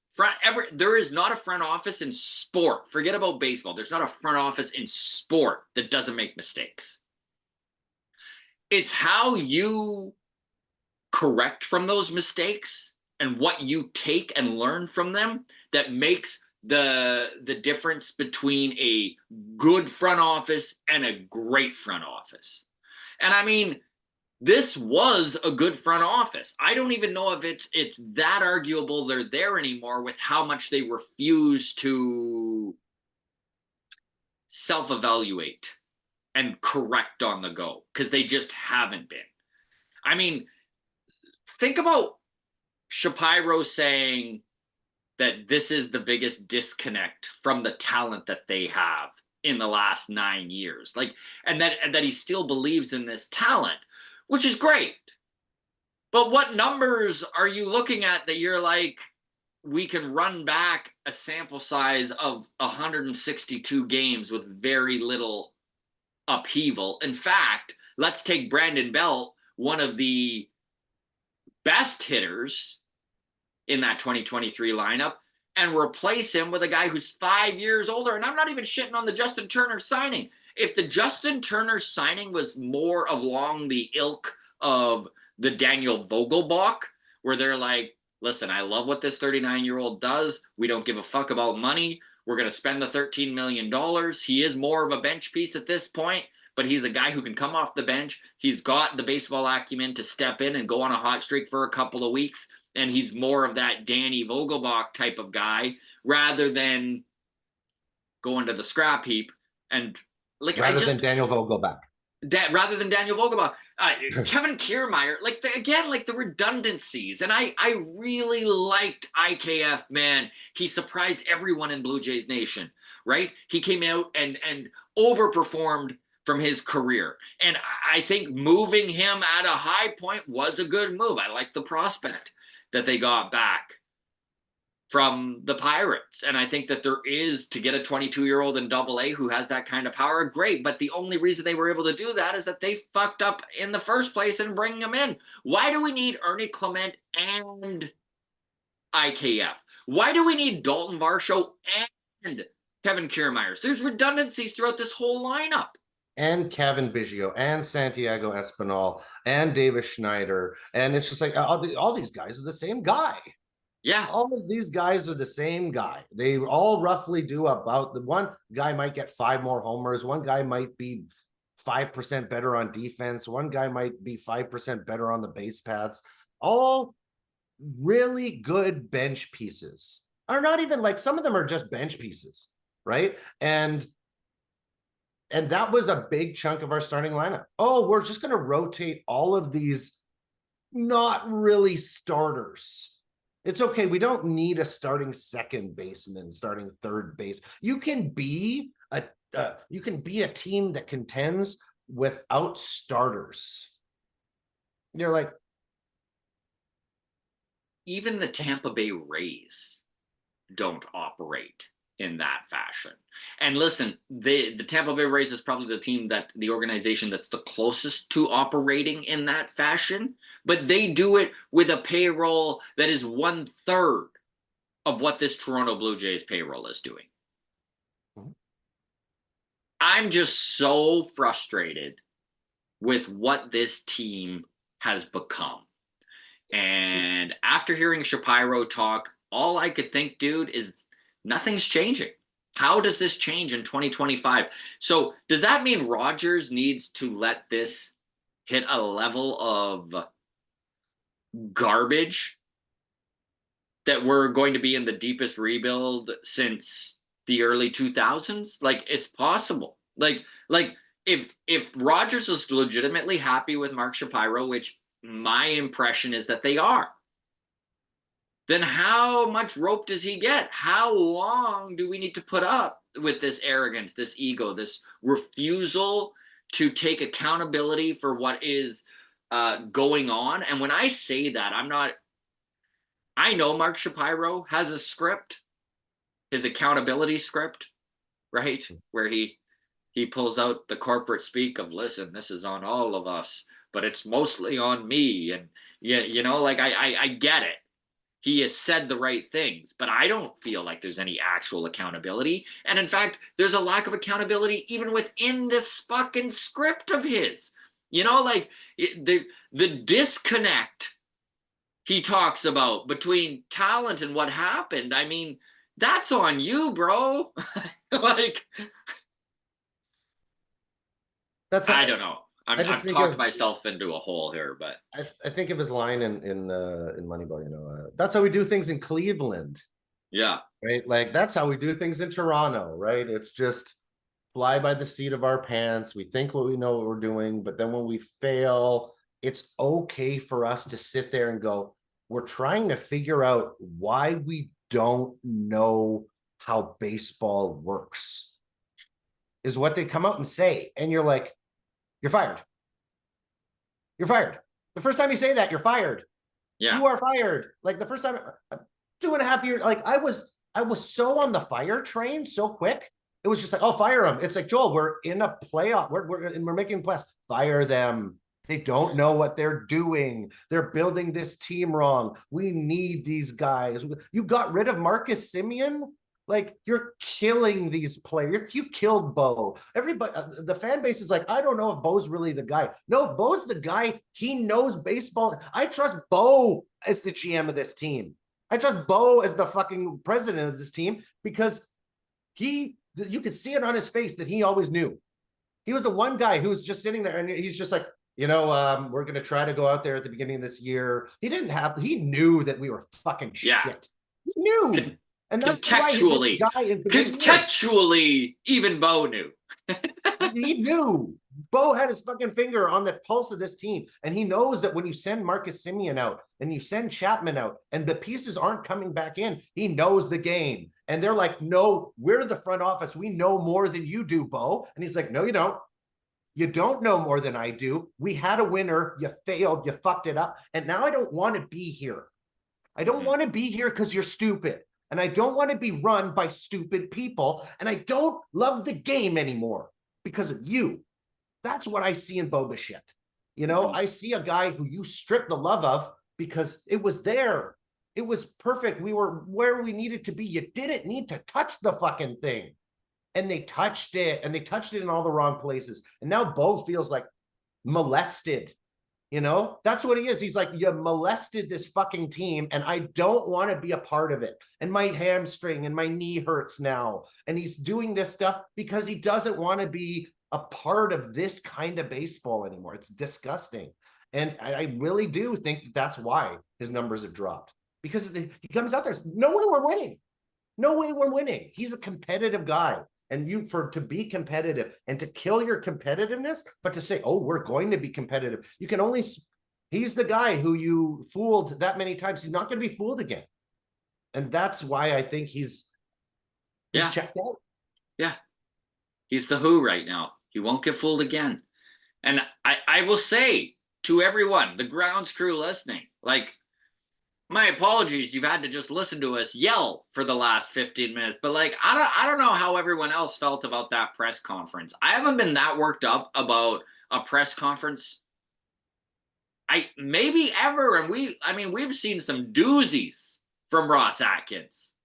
there is not a front office in sport. Forget about baseball. There's not a front office in sport that doesn't make mistakes. It's how you correct from those mistakes and what you take and learn from them that makes the difference between a good front office and a great front office. And I mean, this was a good front office. I don't even know if it's that arguable they're there anymore with how much they refuse to self-evaluate and correct on the go, because they just haven't been. I mean, think about Shapiro saying that this is the biggest disconnect from the talent that they have in the last 9 years. Like, and that he still believes in this talent, which is great. But what numbers are you looking at that you're like, we can run back a sample size of 162 games with very little upheaval? In fact, let's take Brandon Belt, one of the best hitters in that 2023 lineup, and replace him with a guy who's 5 years older. And I'm not even shitting on the Justin Turner signing. If the Justin Turner signing was more along the ilk of the Daniel Vogelbach, where they're like, listen, I love what this 39-year-old does. We don't give a fuck about money. We're going to spend the $13 million. He is more of a bench piece at this point, but he's a guy who can come off the bench. He's got the baseball acumen to step in and go on a hot streak for a couple of weeks. And he's more of that Danny Vogelbach type of guy rather than going to the scrap heap. And like,
rather than Daniel Vogelbach.
Rather than Daniel Vogelbach, Kevin Kiermaier, like the redundancies. And I really liked IKF, man. He surprised everyone in Blue Jays Nation, right? He came out and overperformed from his career. And I think moving him at a high point was a good move. I like the prospect that they got back from the Pirates. And I think that there is, to get a 22-year-old in AA who has that kind of power, great. But the only reason they were able to do that is that they fucked up in the first place in bringing him in. Why do we need Ernie Clement and IKF? Why do we need Dalton Varsho and Kevin Kiermaier? There's redundancies throughout this whole lineup.
And Kevin Biggio and Santiago Espinal and Davis Schneider. And it's just like all these guys are the same guy.
Yeah.
All of these guys are the same guy. They all roughly do about, the one guy might get 5 more homers. One guy might be 5% better on defense. One guy might be 5% better on the base paths. All really good bench pieces. Are not even like, some of them are just bench pieces, right? And that was a big chunk of our starting lineup. Oh, we're just going to rotate all of these not really starters. It's okay. We don't need a starting second baseman, starting third base. You can be a team that contends without starters. You're like,
even the Tampa Bay Rays don't operate in that fashion. And listen, the Tampa Bay Rays is probably the organization that's the closest to operating in that fashion, but they do it with a payroll that is 1/3 of what this Toronto Blue Jays payroll is doing. I'm just so frustrated with what this team has become. And after hearing Shapiro talk, all I could think, dude, is nothing's changing. How does this change in 2025? So does that mean Rogers needs to let this hit a level of garbage that we're going to be in the deepest rebuild since the early 2000s? Like, it's possible. Like if Rogers is legitimately happy with Mark Shapiro, which my impression is that they are, then how much rope does he get? How long do we need to put up with this arrogance, this ego, this refusal to take accountability for what is going on? And when I say that, I know Mark Shapiro has a script, his accountability script, right? Where he pulls out the corporate speak of, listen, this is on all of us, but it's mostly on me. And like I get it. He has said the right things, but I don't feel like there's any actual accountability. And in fact, there's a lack of accountability even within this fucking script of his. You know, like the disconnect he talks about between talent and what happened. I mean, that's on you, bro. Like,
That's
I don't know.
I just
I've
think
talked
of
myself into a hole here, but
I think of his line in Moneyball. That's how we do things in Cleveland,
yeah,
right? Like that's how we do things in Toronto, right? It's just fly by the seat of our pants. We think what we know what we're doing, but then when we fail, it's okay for us to sit there and go, we're trying to figure out why we don't know how baseball works, is what they come out and say. And you're like, you're fired. You're fired. The first time you say that, you're fired.
yeah,
You are fired. Like the first time, 2.5 years, like I was so on the fire train so quick. It was just like, oh, fire them. It's like, Joel, we're in a playoff. We're making playoffs. Fire them. They don't know what they're doing. They're building this team wrong. We need these guys. You got rid of Marcus Semien. Like you're killing these players. You killed Bo. Everybody, the fan base is like, I don't know if Bo's really the guy. No, Bo's the guy. He knows baseball. I trust Bo as the GM of this team. I trust Bo as the fucking president of this team because you could see it on his face that he always knew. He was the one guy who was just sitting there and he's just like, we're going to try to go out there at the beginning of this year. He knew that we were fucking
yeah.
shit. He knew. And that's why this
Contextually,
guy is the way he is.
contextually, even Bo knew.
He knew. Bo had his fucking finger on the pulse of this team. And he knows that when you send Marcus Semien out and you send Chapman out and the pieces aren't coming back in, he knows the game. And they're like, no, we're the front office. We know more than you do, Bo. And he's like, no, you don't. You don't know more than I do. We had a winner. You failed. You fucked it up. And now I don't want to be here. I don't want to be here because you're stupid. And I don't want to be run by stupid people. And I don't love the game anymore because of you. That's what I see in Bo Bichette. I see a guy who you stripped the love of because it was there. It was perfect. We were where we needed to be. You didn't need to touch the fucking thing. And they touched it, and they touched it in all the wrong places. And now Bo feels like molested. That's what he is. He's like, you molested this fucking team, and I don't want to be a part of it. And my hamstring and my knee hurts now. And he's doing this stuff because he doesn't want to be a part of this kind of baseball anymore. It's disgusting. And I really do think that's why his numbers have dropped. Because he comes out there, no way we're winning. No way we're winning. He's a competitive guy. And to be competitive and to kill your competitiveness, but to say, oh, we're going to be competitive. He's the guy who you fooled that many times. He's not going to be fooled again. And that's why I think he's checked out.
Yeah. He's the Who right now. He won't get fooled again. And I will say to everyone, the grounds crew listening, like, my apologies, you've had to just listen to us yell for the last 15 minutes. But like, I don't know how everyone else felt about that press conference. I haven't been that worked up about a press conference maybe ever. And we've seen some doozies from Ross Atkins.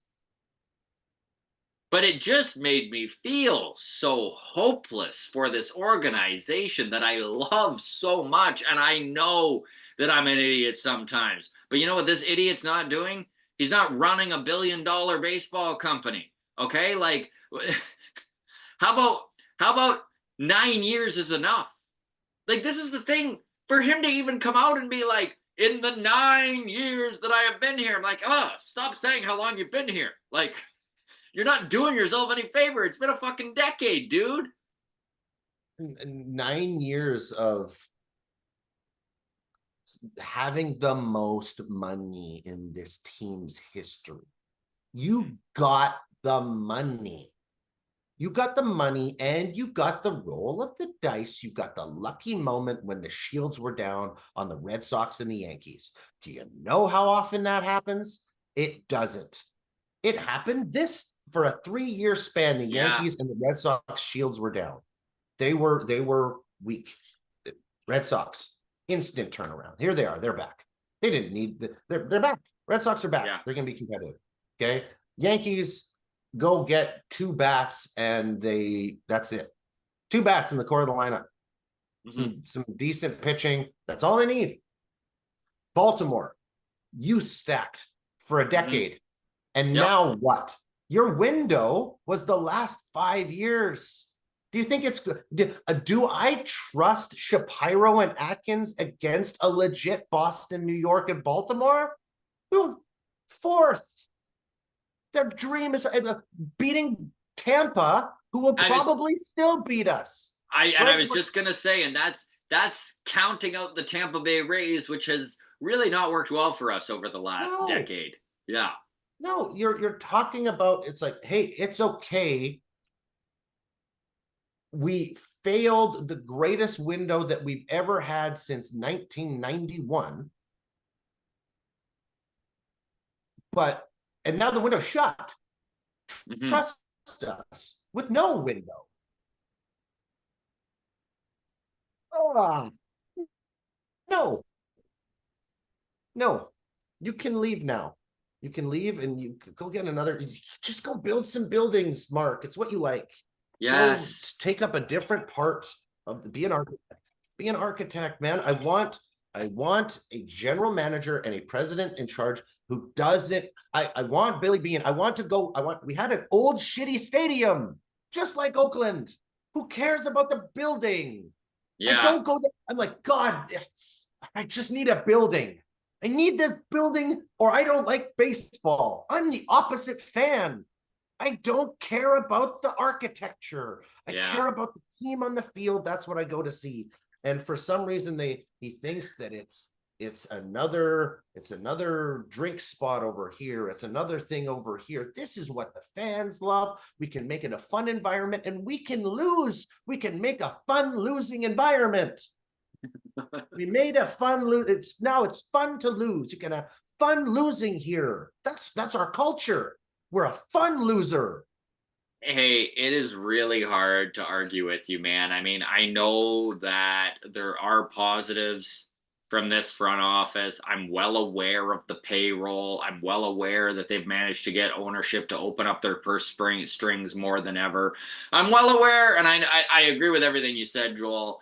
But it just made me feel so hopeless for this organization that I love so much. And I know that I'm an idiot sometimes. But you know what this idiot's not doing? He's not running $1 billion baseball company. Okay? Like, how about 9 years is enough? Like, this is the thing. For him to even come out and be like, in the 9 years that I have been here, I'm like, stop saying how long you've been here. Like, you're not doing yourself any favor. It's been a fucking decade, dude.
9 years of having the most money in this team's history. You got the money. You got the money and you got the roll of the dice. You got the lucky moment when the shields were down on the Red Sox and the Yankees. Do you know how often that happens? It doesn't. It happened for a 3-year span. The Yankees and the Red Sox shields were down. They were weak. Red Sox, instant turnaround. Here they are. They're back. They didn't need they're back. Red Sox are back. Yeah. They're going to be competitive. Okay. Yankees go get 2 bats and that's it. 2 bats in the core of the lineup. some decent pitching. That's all they need. Baltimore, youth stacked for a decade. And now what? Your window was the last 5 years. Do you think it's good? Do I trust Shapiro and Atkins against a legit Boston, New York, and Baltimore? Fourth. Their dream is beating Tampa, who will probably still beat us.
I was just gonna say, and that's counting out the Tampa Bay Rays, which has really not worked well for us over the last decade. Yeah.
No, you're talking about, it's like, hey, it's okay. We failed the greatest window that we've ever had since 1991. And now the window's shut. Trust us with no window. No. You can leave now. You can leave and you go get another. Just go build some buildings, Mark. It's what you like.
Yes.
Go take up a different part of be an architect. Be an architect, man. I want a general manager and a president in charge who does it. I want Billy Beane. We had an old shitty stadium, just like Oakland. Who cares about the building?
Yeah.
I don't go there. I'm like, God, I just need a building. I need this building, or I don't like baseball. I'm the opposite fan. I don't care about the architecture. I care about the team on the field. That's what I go to see. And for some reason, he thinks that it's another drink spot over here. It's another thing over here. This is what the fans love. We can make it a fun environment, and we can lose. We can make a fun losing environment. We made a fun lose. It's fun to lose. You can have fun losing here. That's our culture. We're a fun loser.
Hey, it is really hard to argue with you, man. I mean, I know that there are positives from this front office. I'm well aware of the payroll. I'm well aware that they've managed to get ownership to open up their purse strings more than ever. I'm well aware, and I agree with everything you said, Joel.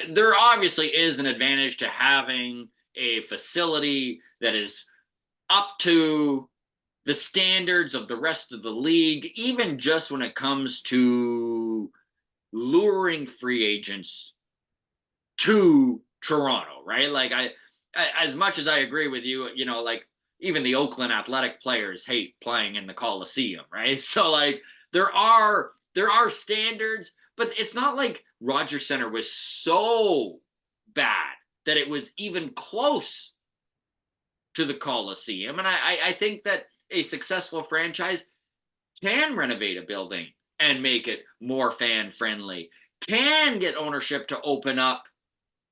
There obviously is an advantage to having a facility that is up to the standards of the rest of the league, even just when it comes to luring free agents to Toronto, right? Like as much as I agree with you, like even the Oakland Athletic players hate playing in the Coliseum, right? So like there are standards, but it's not like Rogers Center was so bad that it was even close to the Coliseum. And I think that a successful franchise can renovate a building and make it more fan friendly, can get ownership to open up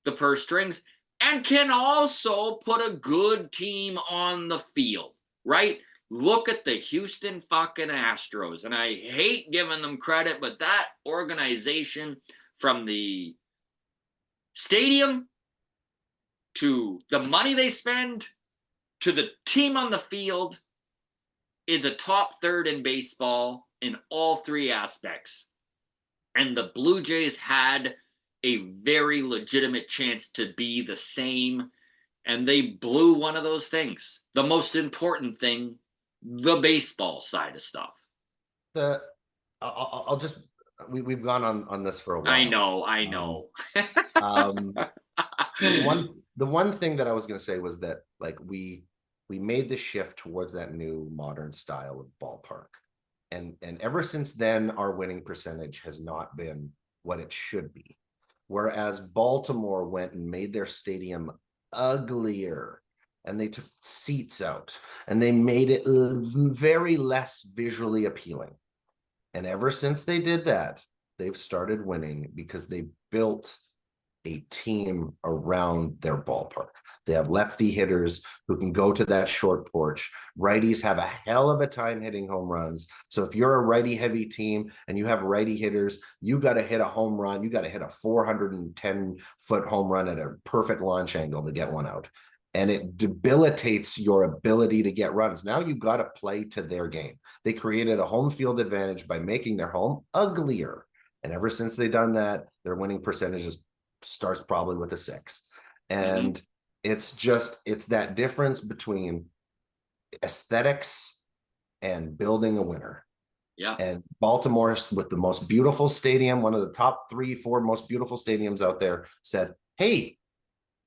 the purse strings, and can also put a good team on the field, right? Look at the Houston fucking Astros. And I hate giving them credit, but that organization, from the stadium to the money they spend to the team on the field, is a top third in baseball in all three aspects. And the Blue Jays had a very legitimate chance to be the same, and they blew one of those things. The most important thing, the baseball side of stuff.
I'll just we've gone on this for a while.
I know.
The one thing that I was going to say was that like we made the shift towards that new modern style of ballpark, and ever since then our winning percentage has not been what it should be. Whereas Baltimore went and made their stadium uglier, and they took seats out, and they made it very less visually appealing. And ever since they did that, they've started winning because they built a team around their ballpark. They have lefty hitters who can go to that short porch. Righties have a hell of a time hitting home runs. So if you're a righty heavy team and you have righty hitters, you got to hit a home run. You got to hit a 410-foot home run at a perfect launch angle to get one out. And it debilitates your ability to get runs. Now you've got to play to their game. They created a home field advantage by making their home uglier. And ever since they've done that, their winning percentage has starts probably with a 6.
Mm-hmm.
And it's that difference between aesthetics and building a winner.
Yeah.
And Baltimore, with the most beautiful stadium, one of the top 3, 4 most beautiful stadiums out there, said, hey,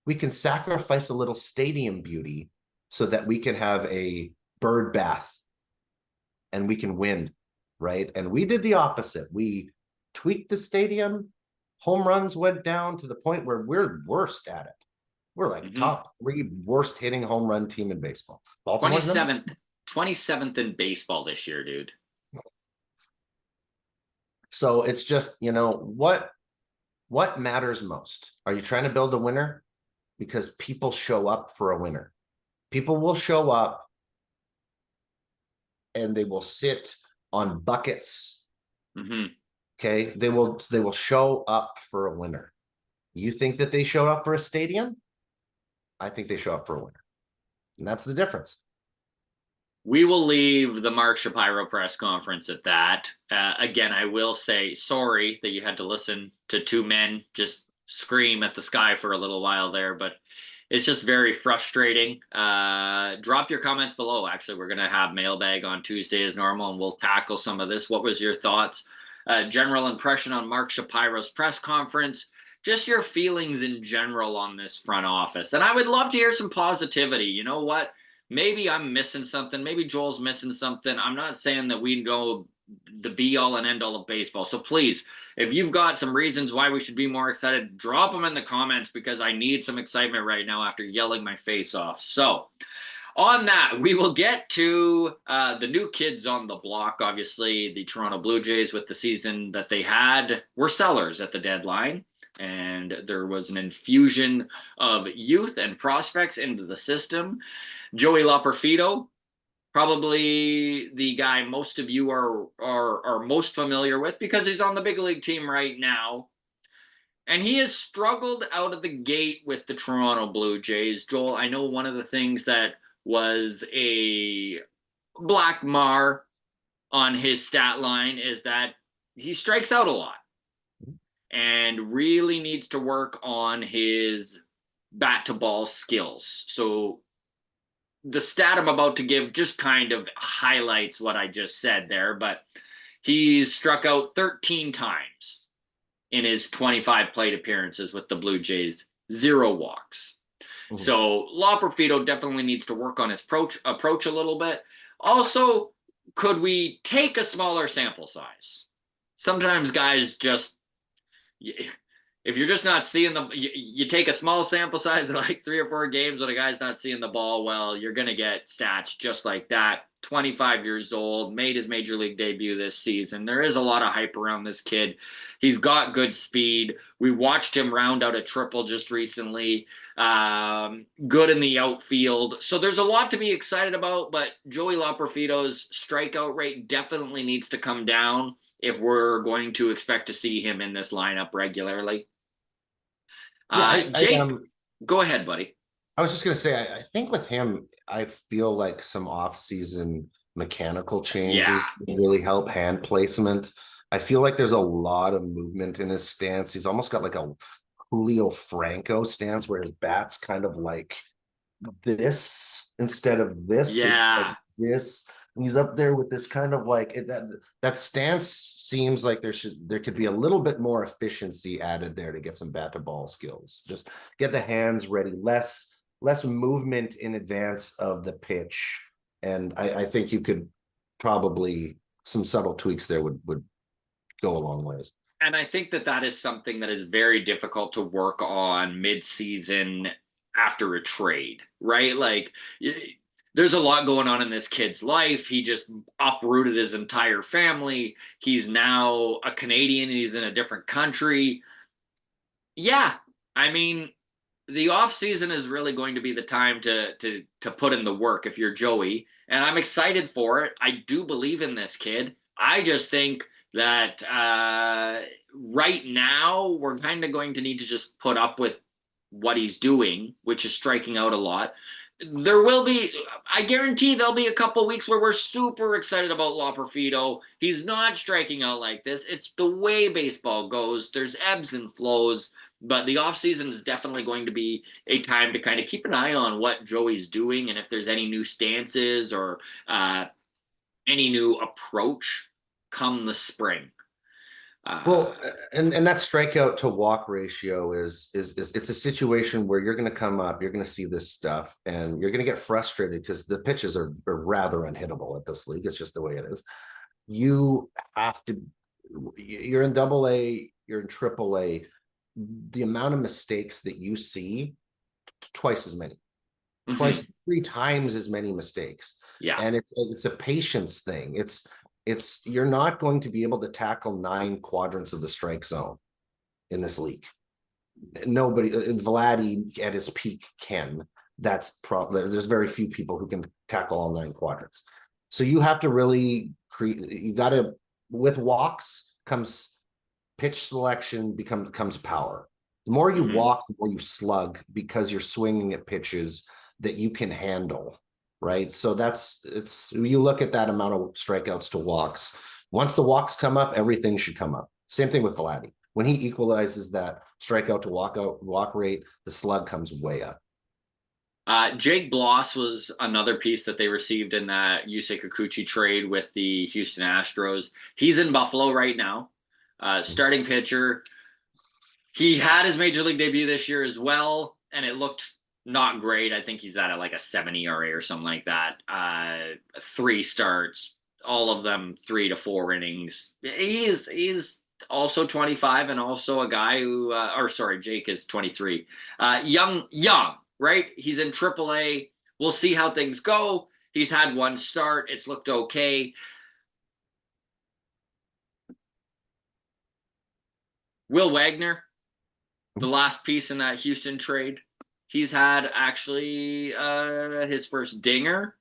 we can sacrifice a little stadium beauty so that we can have a bird bath and we can win, right? And we did the opposite. We tweaked the stadium. Home runs went down to the point where we're worst at it. We're like
Mm-hmm.
top 3 worst hitting home run team in baseball. Baltimore's number
27th in baseball this year, dude.
So it's just, what matters most? Are you trying to build a winner? Because people show up for a winner. People will show up and they will sit on buckets.
Mm-hmm.
Okay. They will show up for a winner. You think that they showed up for a stadium? I think they show up for a winner. And that's the difference.
We will leave the Mark Shapiro press conference at that. Again, I will say sorry that you had to listen to 2 men just scream at the sky for a little while there, but it's just very frustrating. Drop your comments below. Actually, we're going to have mailbag on Tuesday as normal, and we'll tackle some of this. What was your thoughts? General impression on Mark Shapiro's press conference? Just your feelings in general on this front office. And I would love to hear some positivity. You know what? Maybe I'm missing something. Maybe Joel's missing something. I'm not saying that we know the be all and end all of baseball. So please, if you've got some reasons why we should be more excited, drop them in the comments because I need some excitement right now after yelling my face off. So on that, we will get to the new kids on the block. Obviously, the Toronto Blue Jays, with the season that they had, were sellers at the deadline. And there was an infusion of youth and prospects into the system. Joey Loperfido, probably the guy most of you are most familiar with because he's on the big league team right now. And he has struggled out of the gate with the Toronto Blue Jays. Joel, I know one of the things that was a black mar on his stat line is that he strikes out a lot and really needs to work on his bat to ball skills. So the stat I'm about to give just kind of highlights what I just said there, but he's struck out 13 times in his 25 plate appearances with the Blue Jays, 0 walks. Mm-hmm. So Loperfido definitely needs to work on his approach a little bit. Also, could we take a smaller sample size? Sometimes guys just, if you're just not seeing you take a small sample size of like 3 or 4 games when a guy's not seeing the ball well, you're going to get stats just like that. 25 years old, made his major league debut this season. There is a lot of hype around this kid. He's got good speed. We watched him round out a triple just recently. Good in the outfield. So there's a lot to be excited about, but Joey Loperfido's strikeout rate definitely needs to come down if we're going to expect to see him in this lineup regularly. Jake, go ahead, buddy.
I was just going to say, I think with him, I feel like some off-season mechanical changes really help hand placement. I feel like there's a lot of movement in his stance. He's almost got like a Julio Franco stance where his bat's kind of like this instead of this.
Yeah.
It's like this. And he's up there with this kind of like that stance seems like there could be a little bit more efficiency added there to get some bat to ball skills. Just get the hands ready, less movement in advance of the pitch. And I think you could probably some subtle tweaks there would go a long ways.
And I think that is something that is very difficult to work on mid-season after a trade, right? Like there's a lot going on in this kid's life. He just uprooted his entire family. He's now a Canadian. He's in a different country. Yeah, I mean, the off season is really going to be the time to put in the work if you're Joey, and I'm excited for it. I do believe in this kid. I just think that right now we're kind of going to need to just put up with what he's doing, which is striking out a lot. There will be, I guarantee there'll be a couple weeks where we're super excited about Loperfido. He's not striking out like this. It's the way baseball goes. There's ebbs and flows. But the offseason is definitely going to be a time to kind of keep an eye on what Joey's doing and if there's any new stances or any new approach come the spring.
Well, and that strikeout to walk ratio is it's a situation where you're going to come up, you're going to see this stuff, and you're going to get frustrated because the pitches are rather unhittable at this league. It's just the way it is. You have to. You're in Double A, you're in Triple A. The amount of mistakes that you see, twice as many, twice, 3 times as many mistakes.
Yeah.
And it's a patience thing. It's you're not going to be able to tackle 9 quadrants of the strike zone in this league. Nobody, Vladdy at his peak can. That's probably, there's very few people who can tackle all 9 quadrants. So you have to really create, you got to, with walks comes pitch selection, comes power. The more you walk, the more you slug, because you're swinging at pitches that you can handle, right? So you look at that amount of strikeouts to walks. Once the walks come up, everything should come up. Same thing with Vladdy. When he equalizes that strikeout to walk rate, the slug comes way up.
Jake Bloss was another piece that they received in that Yusei Kikuchi trade with the Houston Astros. He's in Buffalo right now. Starting pitcher. He had his major league debut this year as well, and it looked not great. I think he's at like a 7 ERA or something like that. 3 starts, all of them 3 to 4 innings. He's also 25 and also a guy who, Jake is 23. Young, right? He's in AAA. We'll see how things go. He's had 1 start. It's looked okay. Will Wagner, the last piece in that Houston trade, he's had actually his first dinger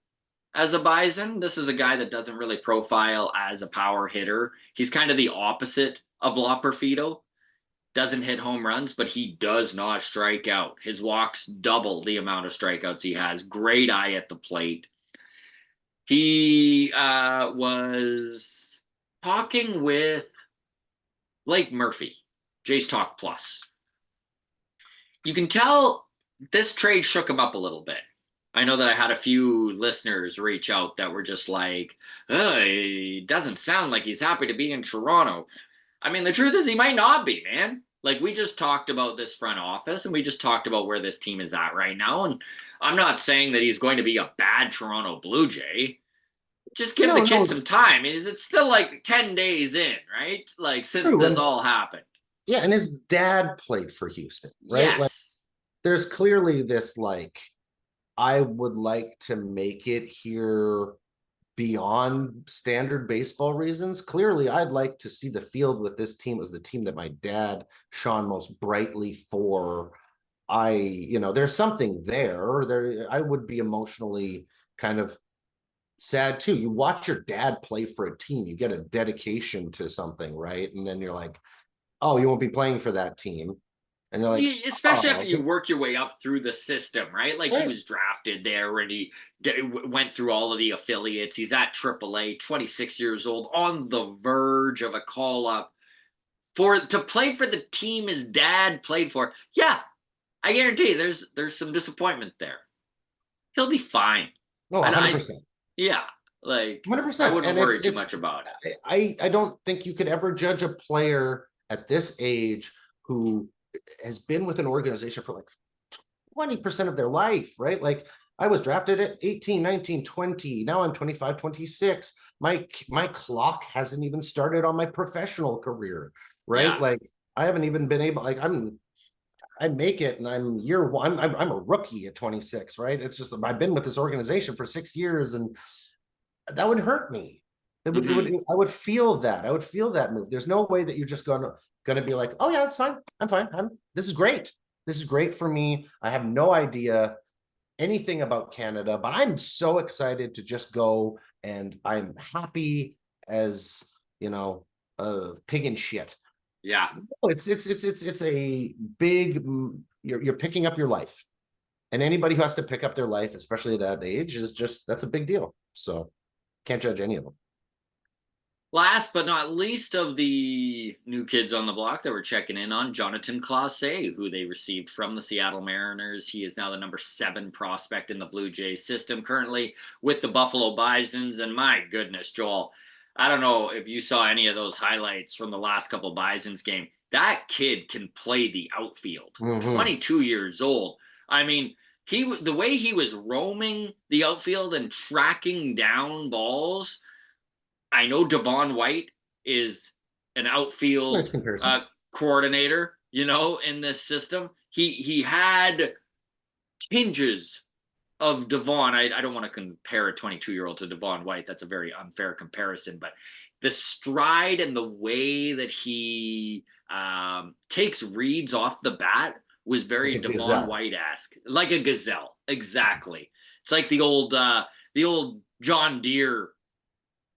as a Bison. This is a guy that doesn't really profile as a power hitter. He's kind of the opposite of La Perfido. Doesn't hit home runs, but he does not strike out. His walks double the amount of strikeouts he has. Great eye at the plate. He was talking with Blake Murphy, Jays Talk Plus. You can tell this trade shook him up a little bit. I know that I had a few listeners reach out that were just like, it doesn't sound like he's happy to be in Toronto. I mean, the truth is he might not be, man. Like, we just talked about this front office and we just talked about where this team is at right now. And I'm not saying that he's going to be a bad Toronto Blue Jay. Just give the kid some time. It's still like 10 days in, right? Like, since this all happened.
Yeah, and his dad played for Houston, right?
Yes.
Like, there's clearly this, like, I would like to make it here beyond standard baseball reasons. Clearly, I'd like to see the field with this team. It was the team that my dad shone most brightly for. There's something there. I would be emotionally kind of sad too. You watch your dad play for a team, you get a dedication to something, right? And then you're like, oh, you won't be playing for that team. And you're like,
especially after you work your way up through the system, right? Like, he was drafted there and he went through all of the affiliates. He's at AAA, 26 years old, on the verge of a call up to play for the team his dad played for. Yeah, I guarantee there's some disappointment there. He'll be fine.
Oh, 100%.
Yeah, like
100%.
I wouldn't worry too much about it.
I don't think you could ever judge a player at this age who has been with an organization for like 20% of their life, right? Like, I was drafted at 18, 19, 20. Now I'm 25, 26. My clock hasn't even started on my professional career, right? Yeah. Like, I haven't even been able, like, I make it and I'm year one. I'm a rookie at 26, right? It's just, I've been with this organization for 6 years and that would hurt me. I would feel that. I would feel that move. There's no way that you're just going to be like, oh yeah, that's fine. I'm fine. This is great. This is great for me. I have no idea anything about Canada, but I'm so excited to just go, and I'm happy as, a pig in shit.
Yeah.
No, it's a big, you're picking up your life, and anybody who has to pick up their life, especially at that age, that's a big deal. So can't judge any of them.
Last but not least of the new kids on the block that we're checking in on, Jonathan Clase, who they received from the Seattle Mariners. He is now the number 7 prospect in the Blue Jays system, currently with the Buffalo Bisons. And my goodness, Joel, I don't know if you saw any of those highlights from the last couple Bisons game. That kid can play the outfield. 22 years old. I mean, the way he was roaming the outfield and tracking down balls. I know Devon White is an outfield coordinator, in this system. He had tinges of Devon. I don't want to compare a 22-year-old to Devon White. That's a very unfair comparison. But the stride and the way that he takes reads off the bat was very Devon White-esque, like a gazelle. Exactly. It's like the old John Deere.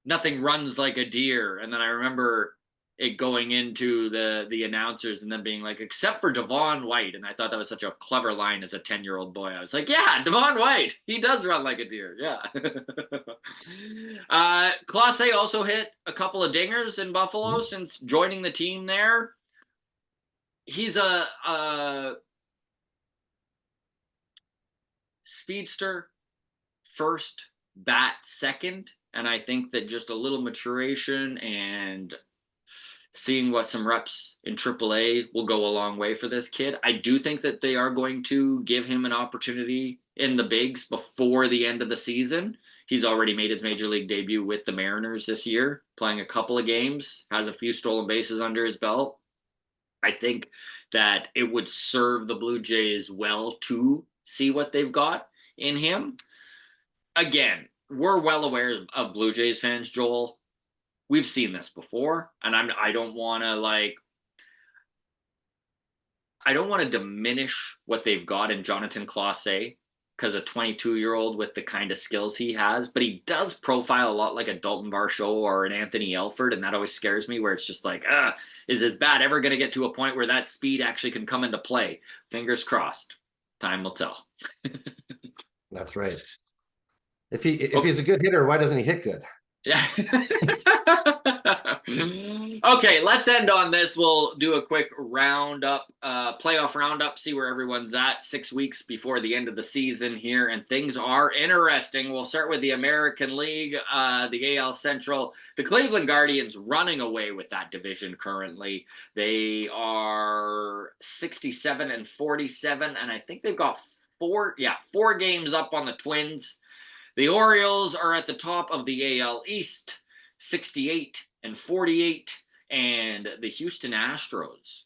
Nothing runs like a deer. And then I remember it going into the announcers and then being like, except for Devon White. And I thought that was such a clever line as a 10-year-old boy. I was like, yeah, Devon White. He does run like a deer. Yeah. Clase also hit a couple of dingers in Buffalo since joining the team there. He's a speedster, first, bat second. And I think that just a little maturation and seeing what some reps in AAA will go a long way for this kid. I do think that they are going to give him an opportunity in the bigs before the end of the season. He's already made his major league debut with the Mariners this year, playing a couple of games, has a few stolen bases under his belt. I think that it would serve the Blue Jays well to see what they've got in him. Again, we're well aware of Blue Jays fans, Joel. We've seen this before, and I don't want to diminish what they've got in Jonathan Clase because a 22-year-old with the kind of skills he has, but he does profile a lot like a Dalton Varsho or an Anthony Elford, and that always scares me where it's just like, is his bat ever going to get to a point where that speed actually can come into play? Fingers crossed. Time will tell.
That's right. If he's a good hitter, why doesn't he hit good?
Yeah. Okay, let's end on this. We'll do a quick roundup, playoff roundup, see where everyone's at 6 weeks before the end of the season here, and things are interesting. We'll start with the American League, the AL Central. The Cleveland Guardians running away with that division currently. They are 67-47, and I think they've got four games up on the Twins. The Orioles are at the top of the AL East, 68-48, and the Houston Astros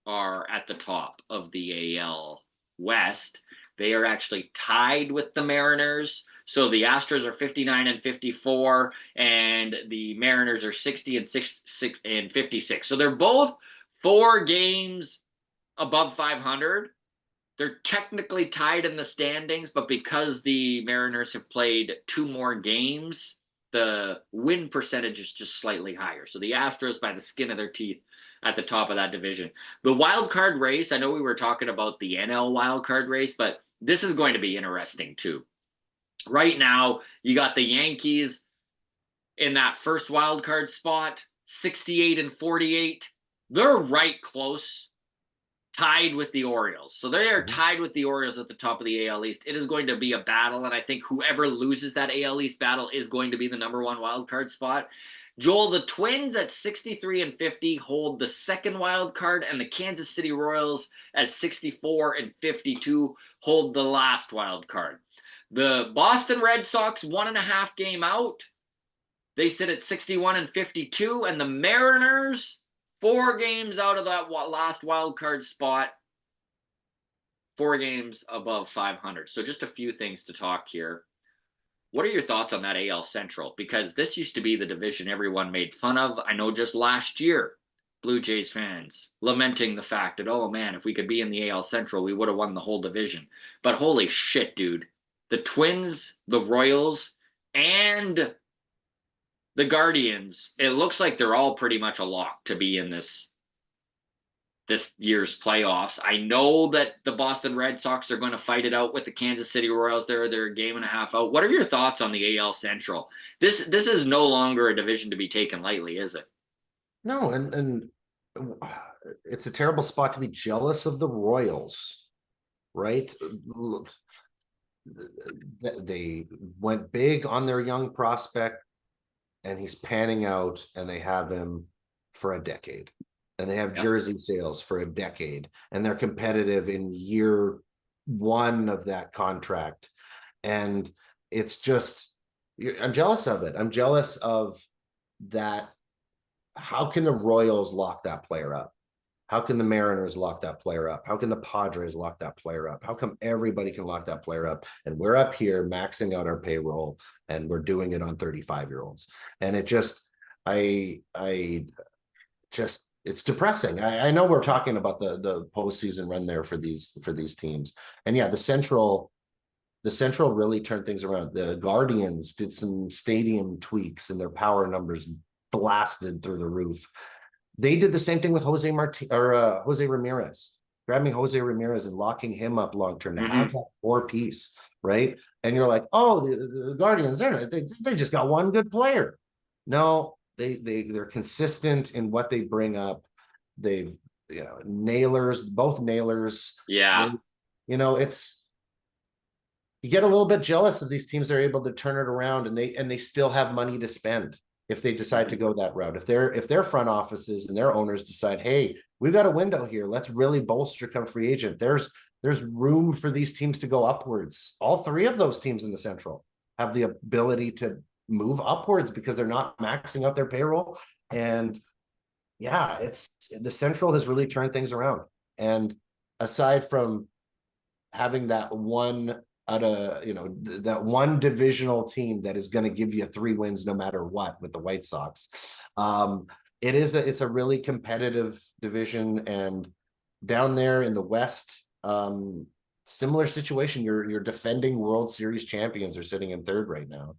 are at the top of the AL West. They are actually tied with the Mariners. So the Astros are 59-54, and the Mariners are 60-56. So they're both 4 games above 500. They're technically tied in the standings, but because the Mariners have played 2 more games, the win percentage is just slightly higher. So the Astros, by the skin of their teeth, at the top of that division. The wild card race, I know we were talking about the NL wild card race, but this is going to be interesting too. Right now, you got the Yankees in that first wild card spot, 68-48. They're right close, tied with the Orioles. So they are tied with the Orioles at the top of the AL East. It is going to be a battle, and I think whoever loses that AL East battle is going to be the number 1 wild card spot. Joel, the Twins at 63-50 hold the second wild card, and the Kansas City Royals at 64-52 hold the last wild card. The Boston Red Sox 1.5 game out. They sit at 61-52, and the Mariners 4 games out of that last wild card spot, 4 games above 500. So just a few things to talk here. What are your thoughts on that AL Central? Because this used to be the division everyone made fun of. I know just last year, Blue Jays fans lamenting the fact that, oh man, if we could be in the AL Central, we would have won the whole division. But holy shit, dude. The Twins, the Royals, and the Guardians, it looks like they're all pretty much a lock to be in this this year's playoffs. I know that the Boston Red Sox are going to fight it out with the Kansas City Royals. They're a game and a half out. What are your thoughts on the AL Central? This is no longer a division to be taken lightly, is it?
No, and it's a terrible spot to be jealous of the Royals, right? They went big on their young prospect, and he's panning out, and they have him for a decade, and they have jersey sales for a decade, and they're competitive in year one of that contract. And it's just, I'm jealous of it. I'm jealous of that. How can the Royals lock that player up? How can the Mariners lock that player up? How can the Padres lock that player up? How come everybody can lock that player up? And we're up here maxing out our payroll, and we're doing it on 35-year-olds. And it just, it's depressing. I know we're talking about the postseason run there for these teams. And yeah, the Central really turned things around. The Guardians did some stadium tweaks, and their power numbers blasted through the roof. They did the same thing with Jose Ramirez, grabbing Jose Ramirez and locking him up long term to have that 4-piece, right? And you're like, oh, the Guardians, they just got one good player. No, they're consistent in what they bring up. They've, nailers, both nailers.
Yeah.
It's, you get a little bit jealous of these teams that are able to turn it around, and they still have money to spend if they decide to go that route. If their front offices and their owners decide, hey, we've got a window here, let's really bolster come free agent. There's room for these teams to go upwards. All three of those teams in the Central have the ability to move upwards because they're not maxing out their payroll. And yeah, the Central has really turned things around. And aside from having that one that one divisional team that is going to give you 3 wins no matter what with the White Sox, it's a really competitive division. And down there in the West, similar situation. Your defending World Series champions are sitting in third right now.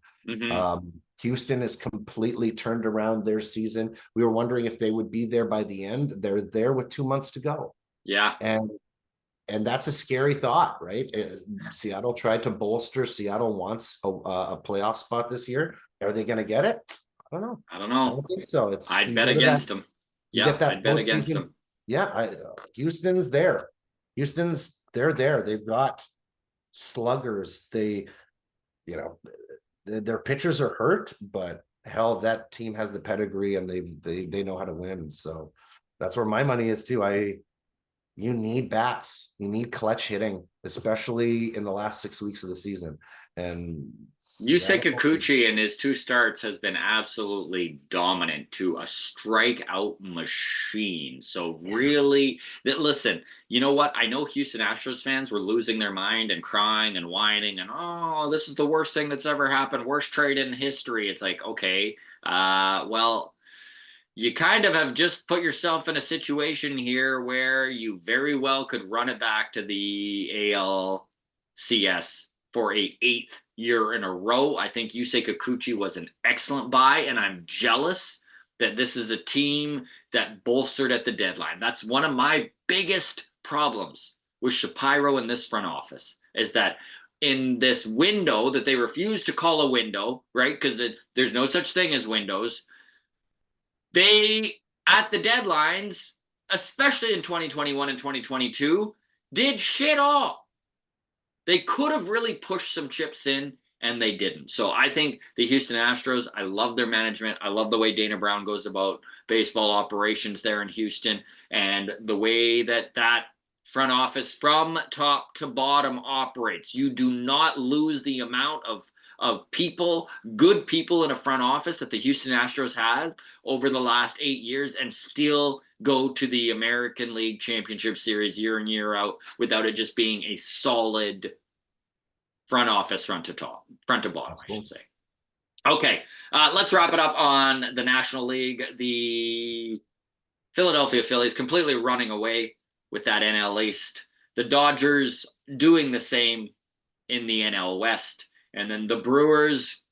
Houston has completely turned around their season. We were wondering if they would be there by the end. They're there with 2 months to go.
Yeah.
And that's a scary thought, right? Seattle tried to bolster. Seattle wants a playoff spot this year. Are they going to get it? I don't know.
I don't
think so.
I'd bet against them.
Yeah,
I'd bet against them.
Yeah, Houston's there. They're there. They've got sluggers. Their pitchers are hurt, but hell, that team has the pedigree, and they know how to win. So that's where my money is too. You need bats. You need clutch hitting, especially in the last 6 weeks of the season. And
Yusei Kikuchi in his 2 starts has been absolutely dominant, to a strikeout machine. So really, listen, you know what? I know Houston Astros fans were losing their mind and crying and whining and, oh, this is the worst thing that's ever happened. Worst trade in history. It's like, okay, well, you kind of have just put yourself in a situation here where you very well could run it back to the ALCS for a 8th year in a row. I think Yusei Kikuchi was an excellent buy, and I'm jealous that this is a team that bolstered at the deadline. That's one of my biggest problems with Shapiro in this front office, is that in this window that they refuse to call a window, right? Because there's no such thing as windows. They, at the deadlines, especially in 2021 and 2022, did shit all. They could have really pushed some chips in, and they didn't. So I think the Houston Astros, I love their management. I love the way Dana Brown goes about baseball operations there in Houston, and the way that front office from top to bottom operates. You do not lose the amount of people, good people in a front office that the Houston Astros had over the last 8 years, and still go to the American League Championship Series year in, year out, without it just being a solid front office, front to bottom, I should say. Okay, let's wrap it up on the National League. The Philadelphia Phillies completely running away with that NL East. The Dodgers doing the same in the NL West. And then the Brewers,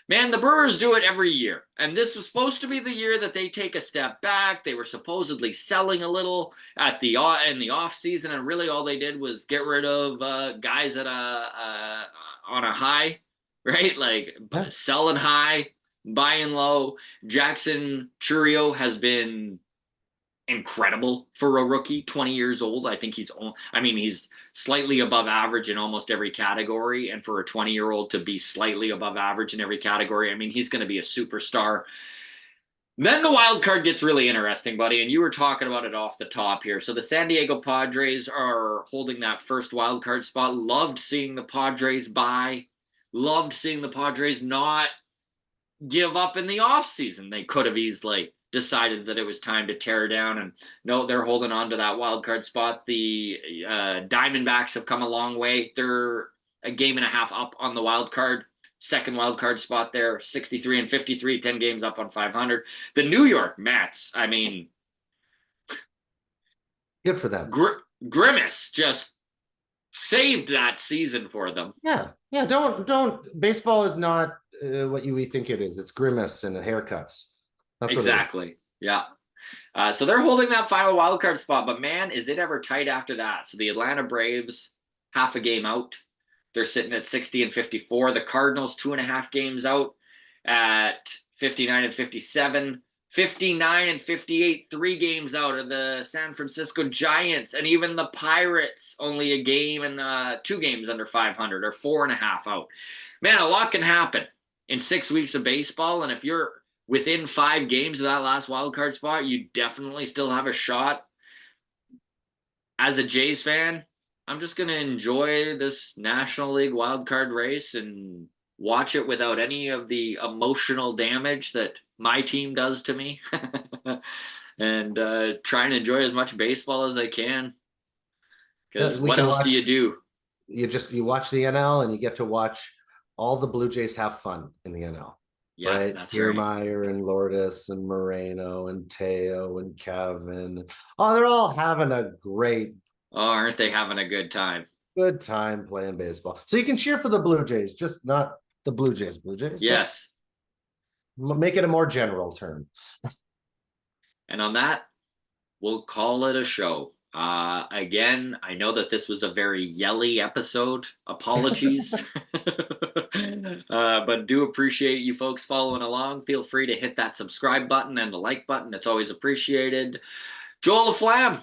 Man, the Brewers do it every year. And this was supposed to be the year that they take a step back. They were supposedly selling a little at the in the off season, and really all they did was get rid of guys at on a high, right? Like
Yeah.
selling high, buying low. Jackson Churio has been incredible for a rookie, 20 years old. I mean, he's slightly above average in almost every category. And for a 20-year-old to be slightly above average in every category, I mean, he's going to be a superstar. Then the wild card gets really interesting, buddy. And you were talking about it off the top here. So the San Diego Padres are holding that first wild card spot. Loved seeing the Padres buy. Loved seeing the Padres not give up in the offseason. They could have easily decided that it was time to tear down, and no, they're holding on to that wild card spot. The Diamondbacks have come a long way. They're a game and a half up on the wild card, second wild card spot there, 63 and 53, 10 games up on 500. The New York Mets, I mean,
Good for them.
Grimace just saved that season for them.
Yeah. Yeah. Don't, baseball is not what we think it is. It's grimace and haircuts. That's
exactly. Yeah. So they're holding that final wild card spot, but man, is it ever tight after that. So the Atlanta Braves, half a game out. They're sitting at 60 and 54. The Cardinals, 2.5 games out at 59 and 57. 59 and 58, 3 games out of the San Francisco Giants. And even the Pirates, only a game and 2 games under 500, or 4.5 out. Man, a lot can happen in 6 weeks of baseball. And if you're within 5 games of that last wild card spot, you definitely still have a shot. As a Jays fan, I'm just going to enjoy this National League wild card race and watch it without any of the emotional damage that my team does to me. And try and enjoy as much baseball as I can. Because what else do you do?
You watch the NL and you get to watch all the Blue Jays have fun in the NL.
Yeah,
right?
that's
Kiermaier
right.
and Lourdes and Moreno and Teo and Kevin. Oh, they're all having a great.
Oh, aren't they having a good time?
Good time playing baseball. So you can cheer for the Blue Jays, just not the Blue Jays. Blue Jays.
Yes.
Just make it a more general term.
And on that, we'll call it a show. Again, I know that this was a very yelly episode. Apologies. But do appreciate you folks following along. Feel free to hit that subscribe button and the like button. It's always appreciated. Joel LaFlamme,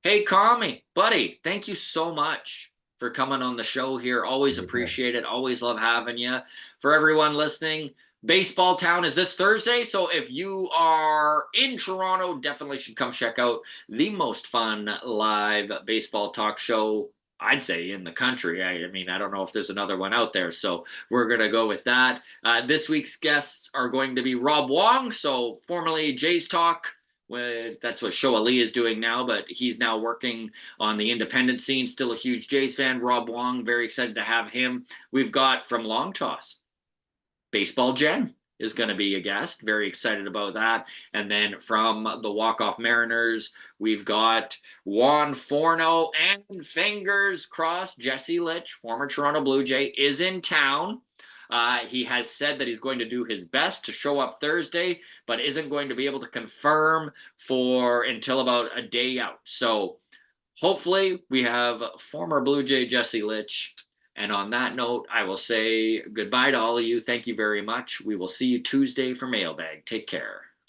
hey, Kami, buddy, thank you so much for coming on the show here. Always appreciate it. Always love having you. For everyone listening, Baseball Town is this Thursday, so if you are in Toronto, definitely should come check out the most fun live baseball talk show, I'd say, in the country. I mean, I don't know if there's another one out there, so we're going to go with that. This week's guests are going to be Rob Wong, so formerly Jays Talk. That's what Show Ali is doing now, but he's now working on the independent scene. Still a huge Jays fan. Rob Wong, very excited to have him. We've got from Long Toss, Baseball Jen is going to be a guest. Very excited about that. And then from the Walk-Off Mariners, we've got Juan Forno, and fingers crossed, Jesse Litch, former Toronto Blue Jay, is in town. He has said that he's going to do his best to show up Thursday, but isn't going to be able to confirm until about a day out. So hopefully we have former Blue Jay Jesse Litch. And on that note, I will say goodbye to all of you. Thank you very much. We will see you Tuesday for Mailbag. Take care.